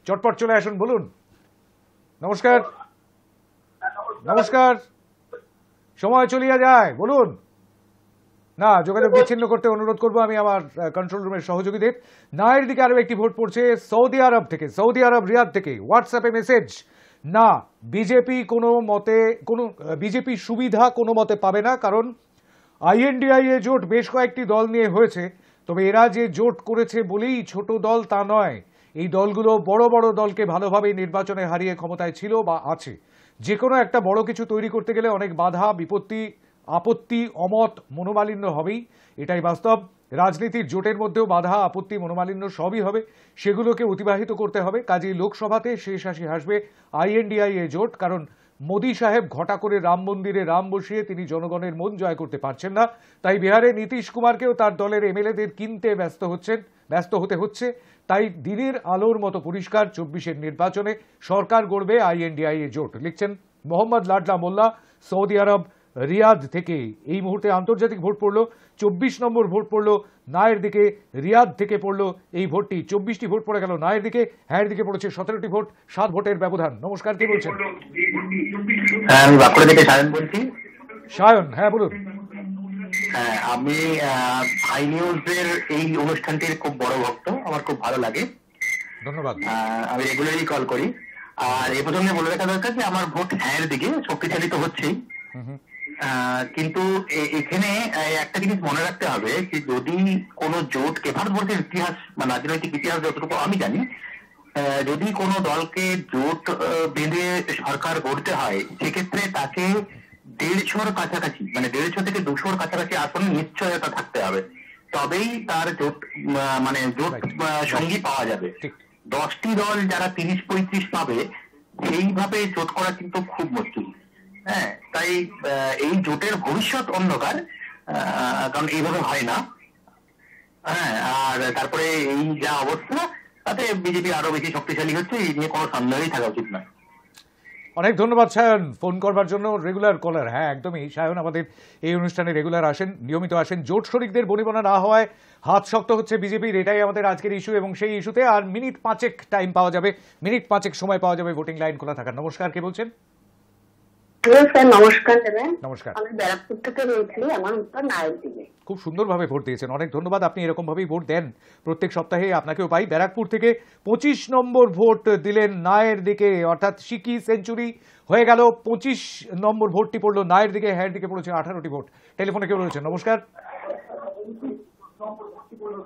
চটপট চলে আসুন, বলুন। নমস্কার। নমস্কার। সময় চলিয়া যায়, বলুন। না, যোগাযোগ বিচ্ছিন্ন করতে অনুরোধ করব আমি আমার কন্ট্রোল রুমের সহযোগীদের। নায়ের দিকে আরো একটি ভোট পড়ছে সৌদি আরব থেকে, সৌদি আরব রিয়াদ থেকে। হোয়াটসঅ্যাপে মেসেজ, না বিজেপি সুবিধা কোনো মতে পাবে না, কারণ INDIA জোট বেশ কয়েকটি দল নিয়ে হয়েছে, তবে এরা যে জোট করেছে বলেই ছোট দল তা নয়। এই দলগুলো বড় বড় দলকে ভালোভাবে নির্বাচনে হারিয়ে ক্ষমতায় ছিল বা আছে। যে কোনো একটা বড় কিছু তৈরি করতে গেলে অনেক বাধা, বিপত্তি, আপত্তি, অমত, মনোমালিন্য হবেই, এটাই বাস্তব। রাজনীতির জোটের মধ্যেও বাধা, আপত্তি, মনোমালিন্য সবই হবে, সেগুলোকে অতিবাহিত করতে হবে। কাজেই লোকসভাতে শেষ হাসি হাসবে INDIA জোট, কারণ মোদী সাহেব ঘটা করে রাম মন্দিরে রাম বসিয়ে তিনি জনগণের মন জয় করতে পারছেন না। তাই বিহারে নীতিশ কুমারকেও তার দলের MLA-দের কিনতে ব্যস্ত হতে হচ্ছে। তাই দিনের আলোর মতো পরিষ্কার 24-এর নির্বাচনে সরকার গড়বে INDIA জোট। লিখছেন মোহাম্মদ লাডলা মোল্লা, সৌদি আরব রিয়াদ থেকে। এই মুহূর্তে আন্তর্জাতিক ভোট পড়লো, 24 নম্বর ভোট পড়লো নায়ের দিকে, রিয়াদ থেকে পড়লো এই ভোটটি। 24টি ভোট পড়ে গেল নায়ের দিকে, হ্যাঁর দিকে পড়েছে 17টি ভোট, 7 ভোটের ব্যবধান। নমস্কার, কে বলছেন? হ্যাঁ, আমি বাঁকুড়া থেকে সায়ন বলছি। সায়ন, হ্যাঁ বলুন। হ্যাঁ, আমি আই নিউজের এই অনুষ্ঠানটির খুব বড় ভক্ত, আমার খুব ভালো লাগে। ধন্যবাদ। আমি রেগুলারই কল করি। আর এই প্রসঙ্গে বলে রাখা দরকার যে আমার ভোট হ্যাঁর দিকে, শক্তিশালী তো হচ্ছেই, কিন্তু এখানে একটা জিনিস মনে রাখতে হবে যে যদি কোনো জোটকে, ভারতবর্ষের ইতিহাস বা রাজনৈতিক ইতিহাস যতটুকু আমি জানি, যদি কোনো দলকে জোট বেঁধে সরকার গড়তে হয়, সেক্ষেত্রে তাকে 150-র কাছাকাছি, মানে 150 থেকে 200-র কাছাকাছি আসন নিশ্চয়তা থাকতে হবে, তবেই তার জোট সঙ্গী পাওয়া যাবে। 10টি দল যারা 30-35 পাবে, সেইভাবে জোট করা কিন্তু খুব মুশকিল। হ্যাঁ, তাই এই জোটের ভবিষ্যৎ অন্ধকার, কারণ এইভাবে হয় না। হ্যাঁ, আর তারপরে এই যা অবস্থা, তাতে বিজেপি আরো বেশি শক্তিশালী হচ্ছে, এই নিয়ে কোনো সন্দেহই থাকা উচিত নয়। অনেক ধন্যবাদ সায়ন ফোন করবার জন্য, রেগুলার কলার। হ্যাঁ, একদমই, সায়ন আমাদের এই অনুষ্ঠানে রেগুলার আসেন, নিয়মিত আসেন। জোট শরিকদের বনিবনা না হওয়ায় হাত শক্ত হচ্ছে বিজেপির, এটাই আমাদের আজকের ইস্যু। এবং সেই ইস্যুতে আর মিনিট 5 টাইম পাওয়া যাবে, মিনিট 5 সময় পাওয়া যাবে ভোটিং লাইন খোলা থাকার। নমস্কার, কে বলছেন? স্যার নমস্কার দেবেন। নমস্কার, আমি ব্যারাকপুর থেকে বলছি, আমার উত্তর নায়ের দিকে। খুব সুন্দরভাবে ভোট দিয়েছেন, অনেক ধন্যবাদ। আপনি এরকম ভাবেই ভোট দেন প্রত্যেক সপ্তাহে, আপনাকেও পাই। ব্যারাকপুর থেকে 25 নম্বর ভোট দিলেন নায়ের দিকে, অর্থাৎ সিকি সেঞ্চুরি হয়ে গেল। 25 নম্বর ভোটটি পড়লো নায়ের দিকে, হ্যাঁ দিকে পড়েছে 18টি ভোট। টেলিফোনে কেউ রয়েছেন? নমস্কার।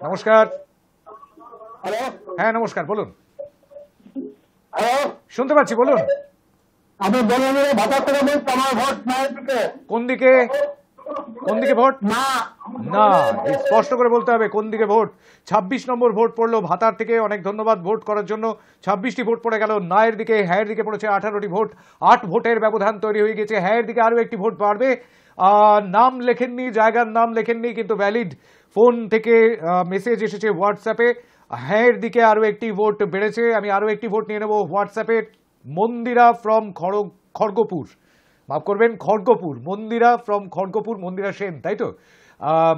নমস্কার। হ্যাঁ নমস্কার, বলুন। শুনতে পাচ্ছি, বলুন। আমি বললাম ভাতা করে বলছি, আমার ভোট নায়ের দিকে। কোন দিকে? কোন দিকে ভোট? না, স্পষ্ট করে বলতে হবে কোন দিকে ভোট। 26 নম্বর ভোট পড়লো ভাতার থেকে, অনেক ধন্যবাদ ভোট করার জন্য। 26টি ভোট পড়ে গেল নায়ের দিকে, হ্যাঁ দিকে পড়েছে 18টি ভোট। 8 ভোটের ব্যবধান তৈরি হয়ে গেছে। হ্যাঁ দিকে আরো একটি ভোট বাড়বে। নাম লেখেননি, জায়গার নাম লেখেননি, কিন্তু ভ্যালিড। ফোন থেকে মেসেজ এসেছে হোয়াটসঅ্যাপে, হ্যাঁ দিকে আরো একটি ভোট বেড়েছে। আমি আরো একটি ভোট নিয়ে নেব হোয়াটসঅ্যাপে। মন্দিরা ফ্রম খড়গপুর, মাফ করবেন, খড়গপুর। মন্দিরা ফ্রম খড়গপুর, মন্দিরা সেন, তাই তো?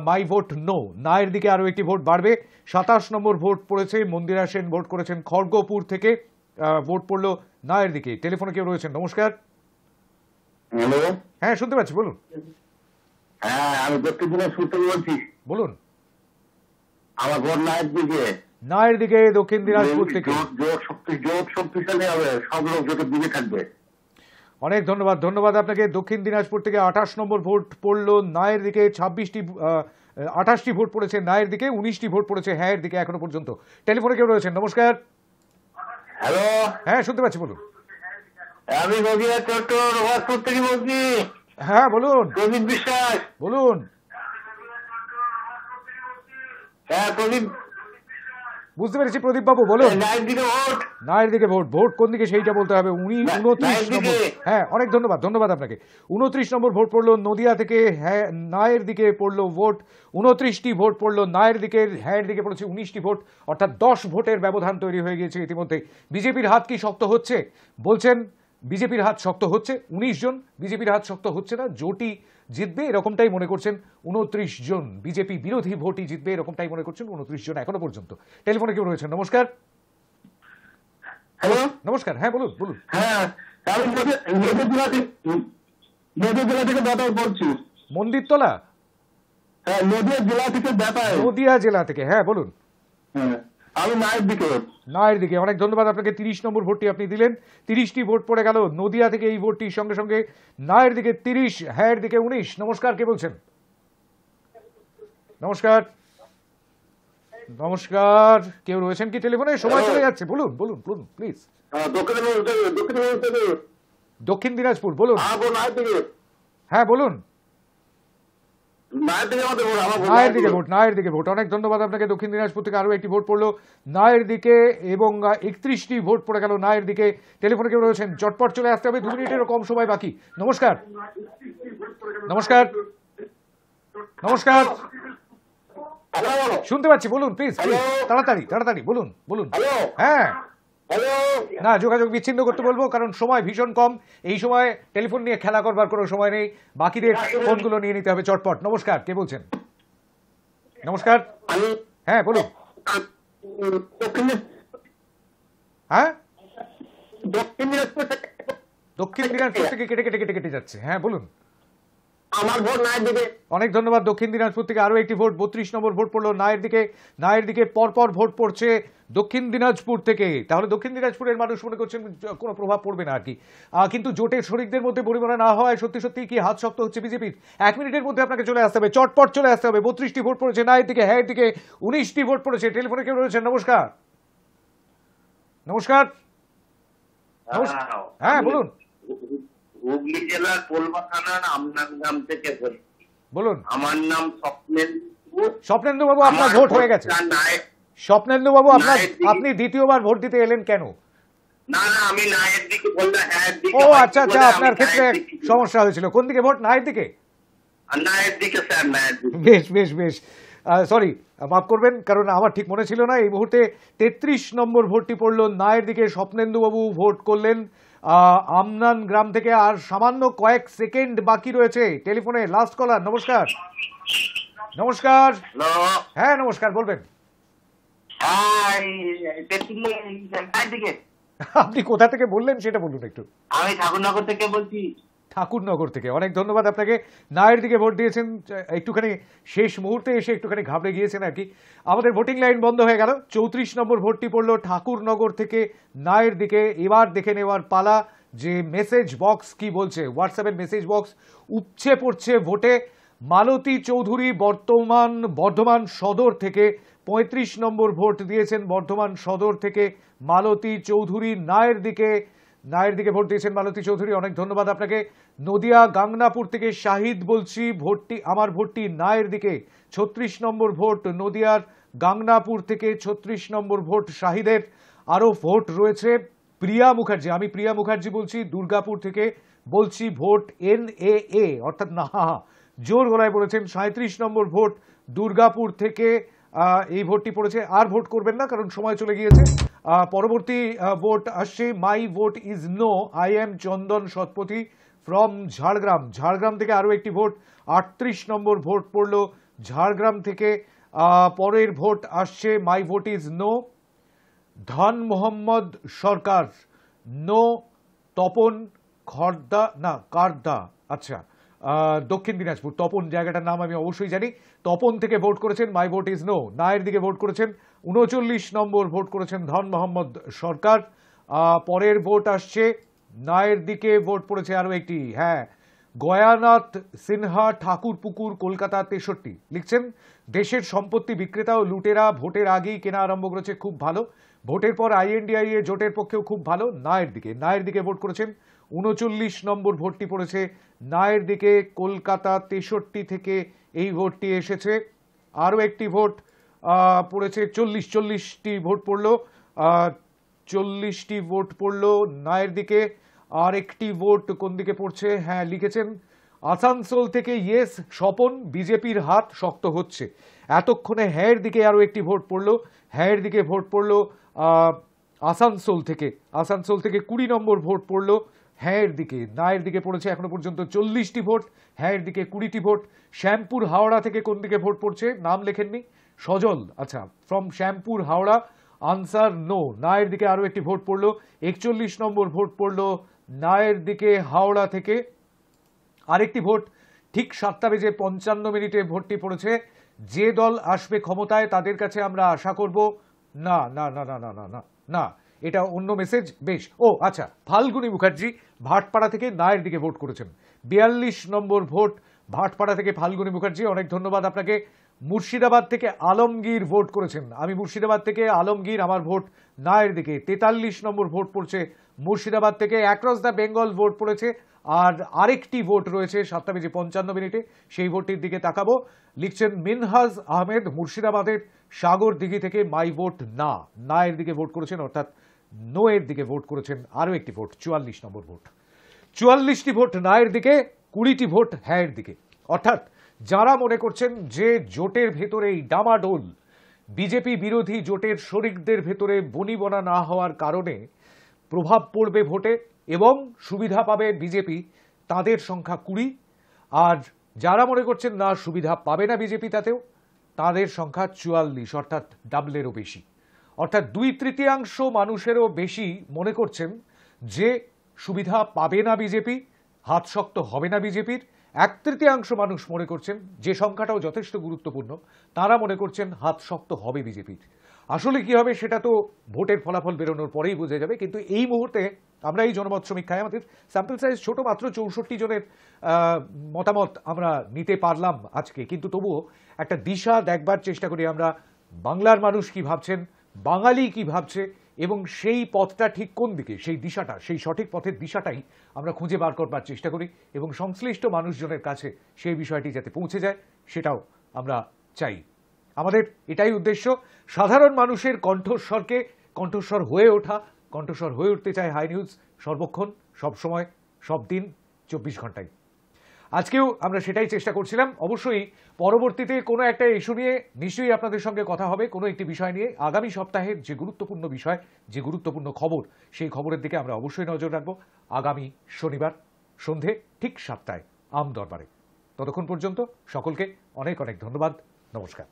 My vote no. নায়ের দিকে আরো একটি ভোট বাড়বে। 27 নম্বর ভোট পড়েছে, মন্দিরা সেন ভোট করেছেন খড়গপুর থেকে। ভোট পড়লো নায়ের দিকে। টেলিফোনে কেউ রয়েছেন? নমস্কার। হ্যালো, হ্যাঁ শুনতে পাচ্ছি, বলুন। হ্যাঁ, আমি দক্ষিণ দিনাজপুর থেকে বলছি। বলুন। আমার ভোট নায়ের দিকে। নায়ের দিকে, দক্ষিণ দিনাজপুর থেকে। জোট শক্তিশালী হবে, সব লোক জোটের দিকে থাকবে। অনেক ধন্যবাদ, ধন্যবাদ আপনাকে। দক্ষিণ দিনাজপুর থেকে 28 নম্বর ভোট পড়লো নায়ের দিকে। 28টি ভোট পড়েছে নায়ের দিকে, 19টি ভোট পড়েছে হ্যাঁ দিকে এখনো পর্যন্ত। টেলিফোনে কেউ রয়েছেন? নমস্কার। হ্যালো, হ্যাঁ শুনতে পাচ্ছি, বলুন। আমি নদিয়া চট্টগ্রাম রোহাসপুর থেকে বলছি। হ্যাঁ বলুন। প্রদীপ বিশ্বাস বলুন। হ্যাঁ প্রদীপ, বুঝতে পেরেছি প্রদীপ বাবু, বলুন। নায়ের দিকে ভোট। নায়ের দিকে ভোট। ভোট কোন দিকে সেইটা বলতে হবে। 29 নম্বর। হ্যাঁ অনেক ধন্যবাদ, ধন্যবাদ আপনাকে। 29 নম্বর ভোট পড়লো নদিয়া থেকে, হ্যাঁ নায়ের দিকে পড়লো ভোট। 29টি ভোট পড়লো নায়ের দিকে, হ্যাঁ দিকে পড়েছে 19টি ভোট, অর্থাৎ 10 ভোটের ব্যবধান তৈরি হয়ে গিয়েছে ইতিমধ্যে। বিজেপির হাত কি শক্ত হচ্ছে? বলছেন বিজেপির হাত শক্ত হচ্ছে। 19 জন। বিজেপির হাত শক্ত হচ্ছে না, জোটই জিতবে এরকমটাই মনে করছেন 29 জন। বিজেপি বিরোধী ভোটই জিতবে এরকমটাই মনে করছেন 29 জন এখনো পর্যন্ত। টেলিফোনে কেউ রয়েছেন? নমস্কার। হ্যালো, নমস্কার। হ্যাঁ বলুন, বলুন। হ্যাঁ, আমি নদীতলা থেকে বলছি। মন্দিরতলা? হ্যাঁ, নদিয়া জেলা থেকে ব্যাপার। নদিয়া জেলা থেকে, হ্যাঁ বলুন। হ্যাঁ, আমি নায়ের দিকে। নায়ের দিকে, অনেক ধন্যবাদ আপনাকে। 30 নম্বর ভোটটি আপনি দিলেন, 30টি ভোট পড়ে গেল নদিয়া থেকে এই ভোটটির সঙ্গে সঙ্গে। নায়ের দিকে 30, হ্যাঁ দিকে 19। নমস্কার, কে বলছেন? নমস্কার, নমস্কার, কেউ রয়েছেন কি টেলিফোনে? সময় চলে যাচ্ছে, বলুন বলুন বলুন প্লিজ। দক্ষিণ দিনাজপুর, বলুন। হ্যাঁ বলুন। নায়ের দিকে ভোট, নায়ের দিকে ভোট। অনেক ধন্যবাদ আপনাকে। দক্ষিণ দিনাজপুর থেকে আরো একটি ভোট পড়লো নায়ের দিকে এবং 31টি ভোট পড়ে গেল নায়ের দিকে। টেলিফোনে কেউ রয়েছেন? চটপট চলে আসতে হবে, 2 মিনিটেরও কম সময় বাকি। নমস্কার, নমস্কার, নমস্কার, শুনতে পাচ্ছি, বলুন প্লিজ, তাড়াতাড়ি তাড়াতাড়ি বলুন বলুন। হ্যাঁ, না যোগাযোগ বিচ্ছিন্ন করতে বলবো, কারণ সময় ভীষণ কম। এই সময় টেলিফোন নিয়ে খেলা করবার কোনো সময় নেই, বাকিদের ফোনগুলো নিয়ে নিতে হবে চটপট। নমস্কার, কে বলছেন? নমস্কার, হ্যাঁ বলুন। হ্যাঁ, দক্ষিণ দিনাজপুর থেকে কেটে কেটে কেটে কেটে যাচ্ছে। হ্যাঁ বলুন। আমার ভোট নায়ের দিকে। অনেক ধন্যবাদ। দক্ষিণ দিনাজপুর থেকে আরো একটি ভোট, 32 নম্বর ভোট পড়লো নায়ের দিকে। নায়ের দিকে পরপর ভোট পড়ছে দক্ষিণ দিনাজপুর থেকে। তাহলে দক্ষিণ দিনাজপুরের মানুষ মনে করছেন কোনো প্রভাব পড়বে না আর কি, কিন্তু জোটের শরিকদের মধ্যে পরিমাণে না হয় সত্যি সত্যি কি হাত শক্ত হচ্ছে বিজেপির। 1 মিনিটের মধ্যে আপনাকে চলে আসতে হবে, চটপট চলে আসতে হবে। 32টি ভোট পড়েছে নায়ের দিকে, হ্যাঁ দিকে 19টি ভোট পড়েছে। টেলিফোনে কেউ রয়েছেন? নমস্কার, নমস্কার, হ্যাঁ বলুন। হুগলি জেলার পোলবা থানার আমনাগ্রাম থেকে বলুন। আমার নাম স্বপ্নেন্দু বাবু, আপনার ভোট হয়ে গেছে। স্বপ্নেন্দু বাবু, আপনি দ্বিতীয়বার ভোট দিতে এলেন কেন? না না, আমি নায়ের দিকে বললাম, হ্যাঁ দিকে। ও আচ্ছা আচ্ছা, আপনার ক্ষেত্রে সমস্যা হয়েছিল। কোন দিকে ভোট? নায়ের দিকে? নায়ের দিকে স্যার, নায়ের দিকে। বেশ বেশ বেশ, সরি, মাফ করবেন, কারণ আমার ঠিক মনে ছিল না। এই মুহূর্তে 33 নম্বর ভোটটি পড়লো নায়ের দিকে। স্বপ্নেন্দু বাবু ভোট করলেন আমনান গ্রাম থেকে। আর সামান্য কয়েক সেকেন্ড বাকি রয়েছে। টেলিফোনে লাস্ট কলার, নমস্কার। নমস্কার, হ্যাঁ নমস্কার, বলবেন। আপনি কোথা থেকে বললেন সেটা বলুন একটু। আমি ঠাকুরনগর থেকে বলছি। ঠাকুরনগর থেকে, অনেক ধন্যবাদ আপনাকে। নায়ের দিকে ভোট দিয়েছেন, একটুখানি শেষ মুহূর্তে এসে একটুখানি ঘাবড়ে গিয়েছেন আর কি। আমাদের ভোটিং লাইন বন্ধ হয়ে গেল। 34 নম্বর ভোটটি পড়লো ঠাকুরনগর থেকে নায়ের দিকে। এবার দেখে নেওয়ার পালা যে মেসেজ বক্স কি বলছে। হোয়াটসঅ্যাপের মেসেজ বক্স উপচে পড়ছে ভোটে। মালতী চৌধুরী বর্ধমান সদর থেকে 35 নম্বর ভোট দিয়েছেন। বর্ধমান সদর থেকে মালতী চৌধুরী নায়ের দিকে ভোট দিয়েছেন মালতী চৌধুরী, অনেক ধন্যবাদ আপনাকে। নদিয়া গাংনাপুর থেকে শাহিদ বলছি, আমার ভোটটি নায়ের দিকে। 36 নম্বর ভোট নদিয়ার গাংনাপুর থেকে, 36 নম্বর ভোট শাহিদের। আরো ভোট রয়েছে প্রিয়া মুখার্জি, আমি প্রিয়া মুখার্জি বলছি দুর্গাপুর থেকে, বলছি ভোট NAA অর্থাৎ না, জোর গলায় বলেছেন। 37 নম্বর ভোট দুর্গাপুর থেকে এই ভোটটি পড়েছে। আর ভোট করবেন না কারণ সময় চলে গিয়েছে। পরবর্তী ভোট আসছে my vote is no, I am Chandan Satpathy from Jhargram থেকে আরো একটি ভোট। 38 নম্বর ভোট পড়লো ঝাড়গ্রাম থেকে। পরের ভোট আসছে মাই ভোট ইজ নো, ধন মোহাম্মদ সরকার, নো, তপন কারদা, আচ্ছা দক্ষিণ দিনাজপুর, তপন জায়গাটার নাম আমি অবশ্যই জানি। তপন থেকে ভোট করেছেন মাই ভোট ইজ নো। নায়ের দিকে ভোট করেছেন 39 নম্বর ভোট করেছেন ধন মোহাম্মদ সরকার। পরের ভোট আসছে নায়ের দিকে ভোট পড়েছে আরো একটি, হ্যাঁ গয়ানাথ সিনহা ঠাকুরপুকুর কলকাতা 63 লিখছেন দেশের সম্পত্তি বিক্রেতা ও লুটেরা ভোটের আগেই কেনা আরম্ভ করেছে, খুব ভালো। ভোটের পর INDIA জোটের পক্ষেও খুব ভালো। নায়ের দিকে ভোট করেছেন 39 নম্বর ভোটটি পড়েছে নায়ের দিকে কলকাতা 63 থেকে এই ভোটটি এসেছে। আরো একটি ভোট পড়েছে 40টি ভোট পড়লো 40টি ভোট পড়লো নায়ের দিকে। আর একটি ভোট কোন দিকে পড়ছে, হ্যাঁ লিখেছেন আসানসোল থেকে ইয়েস স্বপন, বিজেপির হাত শক্ত হচ্ছে। এতক্ষণে হ্যাঁর দিকে আরো একটি ভোট পড়লো, হ্যাঁর দিকে ভোট পড়লো আসানসোল থেকে 20 নম্বর ভোট পড়লো হ্যাঁর দিকে। নায়ের দিকে পড়েছে এখনো পর্যন্ত 40টি ভোট, হ্যাঁর দিকে 20টি ভোট। শ্যামপুর হাওড়া থেকে কোন দিকে ভোট পড়ছে, নাম লেখেননি, সজল, আচ্ছা from Shyampur Howrah, answer no. নায়ের দিকে আরো একটি ভোট পড়লো 41 নম্বর ভোট পড়লো নায়ের দিকে হাওড়া থেকে। আরেকটি ভোট ঠিক 7:55 ভোটটি পড়েছে। যে দল আসবে ক্ষমতায় তাদের কাছে আমরা আশা করব না না না না না না না না, এটা অন্য মেসেজ। বেশ, ও আচ্ছা, ফাল্গুনী মুখার্জি ভাটপাড়া থেকে নায়ের দিকে ভোট করেছেন। 42 নম্বর ভোট ভাটপাড়া থেকে ফাল্গুনী মুখার্জি, অনেক ধন্যবাদ আপনাকে। মুর্শিদাবাদ থেকে আলমগীর ভোট করেছেন। আমি মুর্শিদাবাদ থেকে আলমগীর, আমার ভোট নায়ের দিকে। 43 নম্বর ভোট পড়ছে মুর্শিদাবাদ থেকে। অ্যাক্রস দ্য বেঙ্গল ভোট পড়েছে, আর আরেকটি ভোট রয়েছে 7:55, সেই ভোটটির দিকে তাকাবো। লিখছেন মিনহাজ আহমেদ, মুর্শিদাবাদের সাগর দিঘি থেকে মাই ভোট না, নায়ের দিকে ভোট করেছেন, অর্থাৎ নো এর দিকে ভোট করেছেন। আরও একটি ভোট, 44 নম্বর ভোট। 44টি ভোট নায়ের দিকে, 20টি ভোট হ্যাঁয়ের দিকে। অর্থাৎ যারা মনে করছেন যে জোটের ভেতরেই ডামাডোল, বিজেপি বিরোধী জোটের শরিকদের ভেতরে বনিবনা না হওয়ার কারণে প্রভাব পড়বে ভোটে এবং সুবিধা পাবে বিজেপি, তাদের সংখ্যা 20। আর যারা মনে করছেন না সুবিধা পাবে না বিজেপি, তাতেও তাদের সংখ্যা 44, অর্থাৎ ডাবলেরও বেশি। অর্থাৎ 2/3 মানুষেরও বেশি মনে করছেন যে সুবিধা পাবে না বিজেপি, হাত শক্ত হবে না বিজেপির। 1/3 মানুষ মনে করছেন, যে সংখ্যাটাও যথেষ্ট গুরুত্বপূর্ণ, তারা মনে করছেন হাত শক্ত হবে বিজেপির। আসলে কি হবে সেটা তো ভোটের ফলাফল বেরোনোর পরেই বোঝা যাবে। কিন্তু এই মুহূর্তে আমরা এই জনমত সমীক্ষায়, আমাদের স্যাম্পল সাইজ ছোট, মাত্র 64 জনের মতামত আমরা নিতে পারলাম আজকে, কিন্তু তবুও একটা দিশা দেখবার চেষ্টা করি আমরা, বাংলার মানুষ কি ভাবছেন, বাঙালি কি ভাবছে, এবং সেই পথটা ঠিক কোন দিকে, সেই দিশাটা, সেই সঠিক পথের দিশাটাই আমরা খুঁজে বার করবার চেষ্টা করি এবং সংশ্লিষ্ট মানুষজনের কাছে সেই বিষয়টি যাতে পৌঁছে যায় সেটাও আমরা চাই। আমাদের এটাই উদ্দেশ্য, সাধারণ মানুষের কণ্ঠস্বরকে কণ্ঠস্বর হয়ে ওঠা, কণ্ঠস্বর হয়ে উঠতে চায় হাই নিউজ সর্বক্ষণ, সবসময়, সব দিন, 24 ঘন্টায়। আজকেও আমরা সেটাই চেষ্টা করছিলাম। অবশ্যই পরবর্তীতে কোনো একটা ইস্যু নিয়ে নিশ্চয়ই আপনাদের সঙ্গে কথা হবে, কোনো একটি বিষয় নিয়ে। আগামী সপ্তাহের যে গুরুত্বপূর্ণ বিষয়, যে গুরুত্বপূর্ণ খবর, সেই খবরের দিকে আমরা অবশ্যই নজর রাখবো আগামী শনিবার সন্ধে ঠিক 7টায় আম দরবারে। ততক্ষণ পর্যন্ত সকলকে অনেক অনেক ধন্যবাদ। নমস্কার।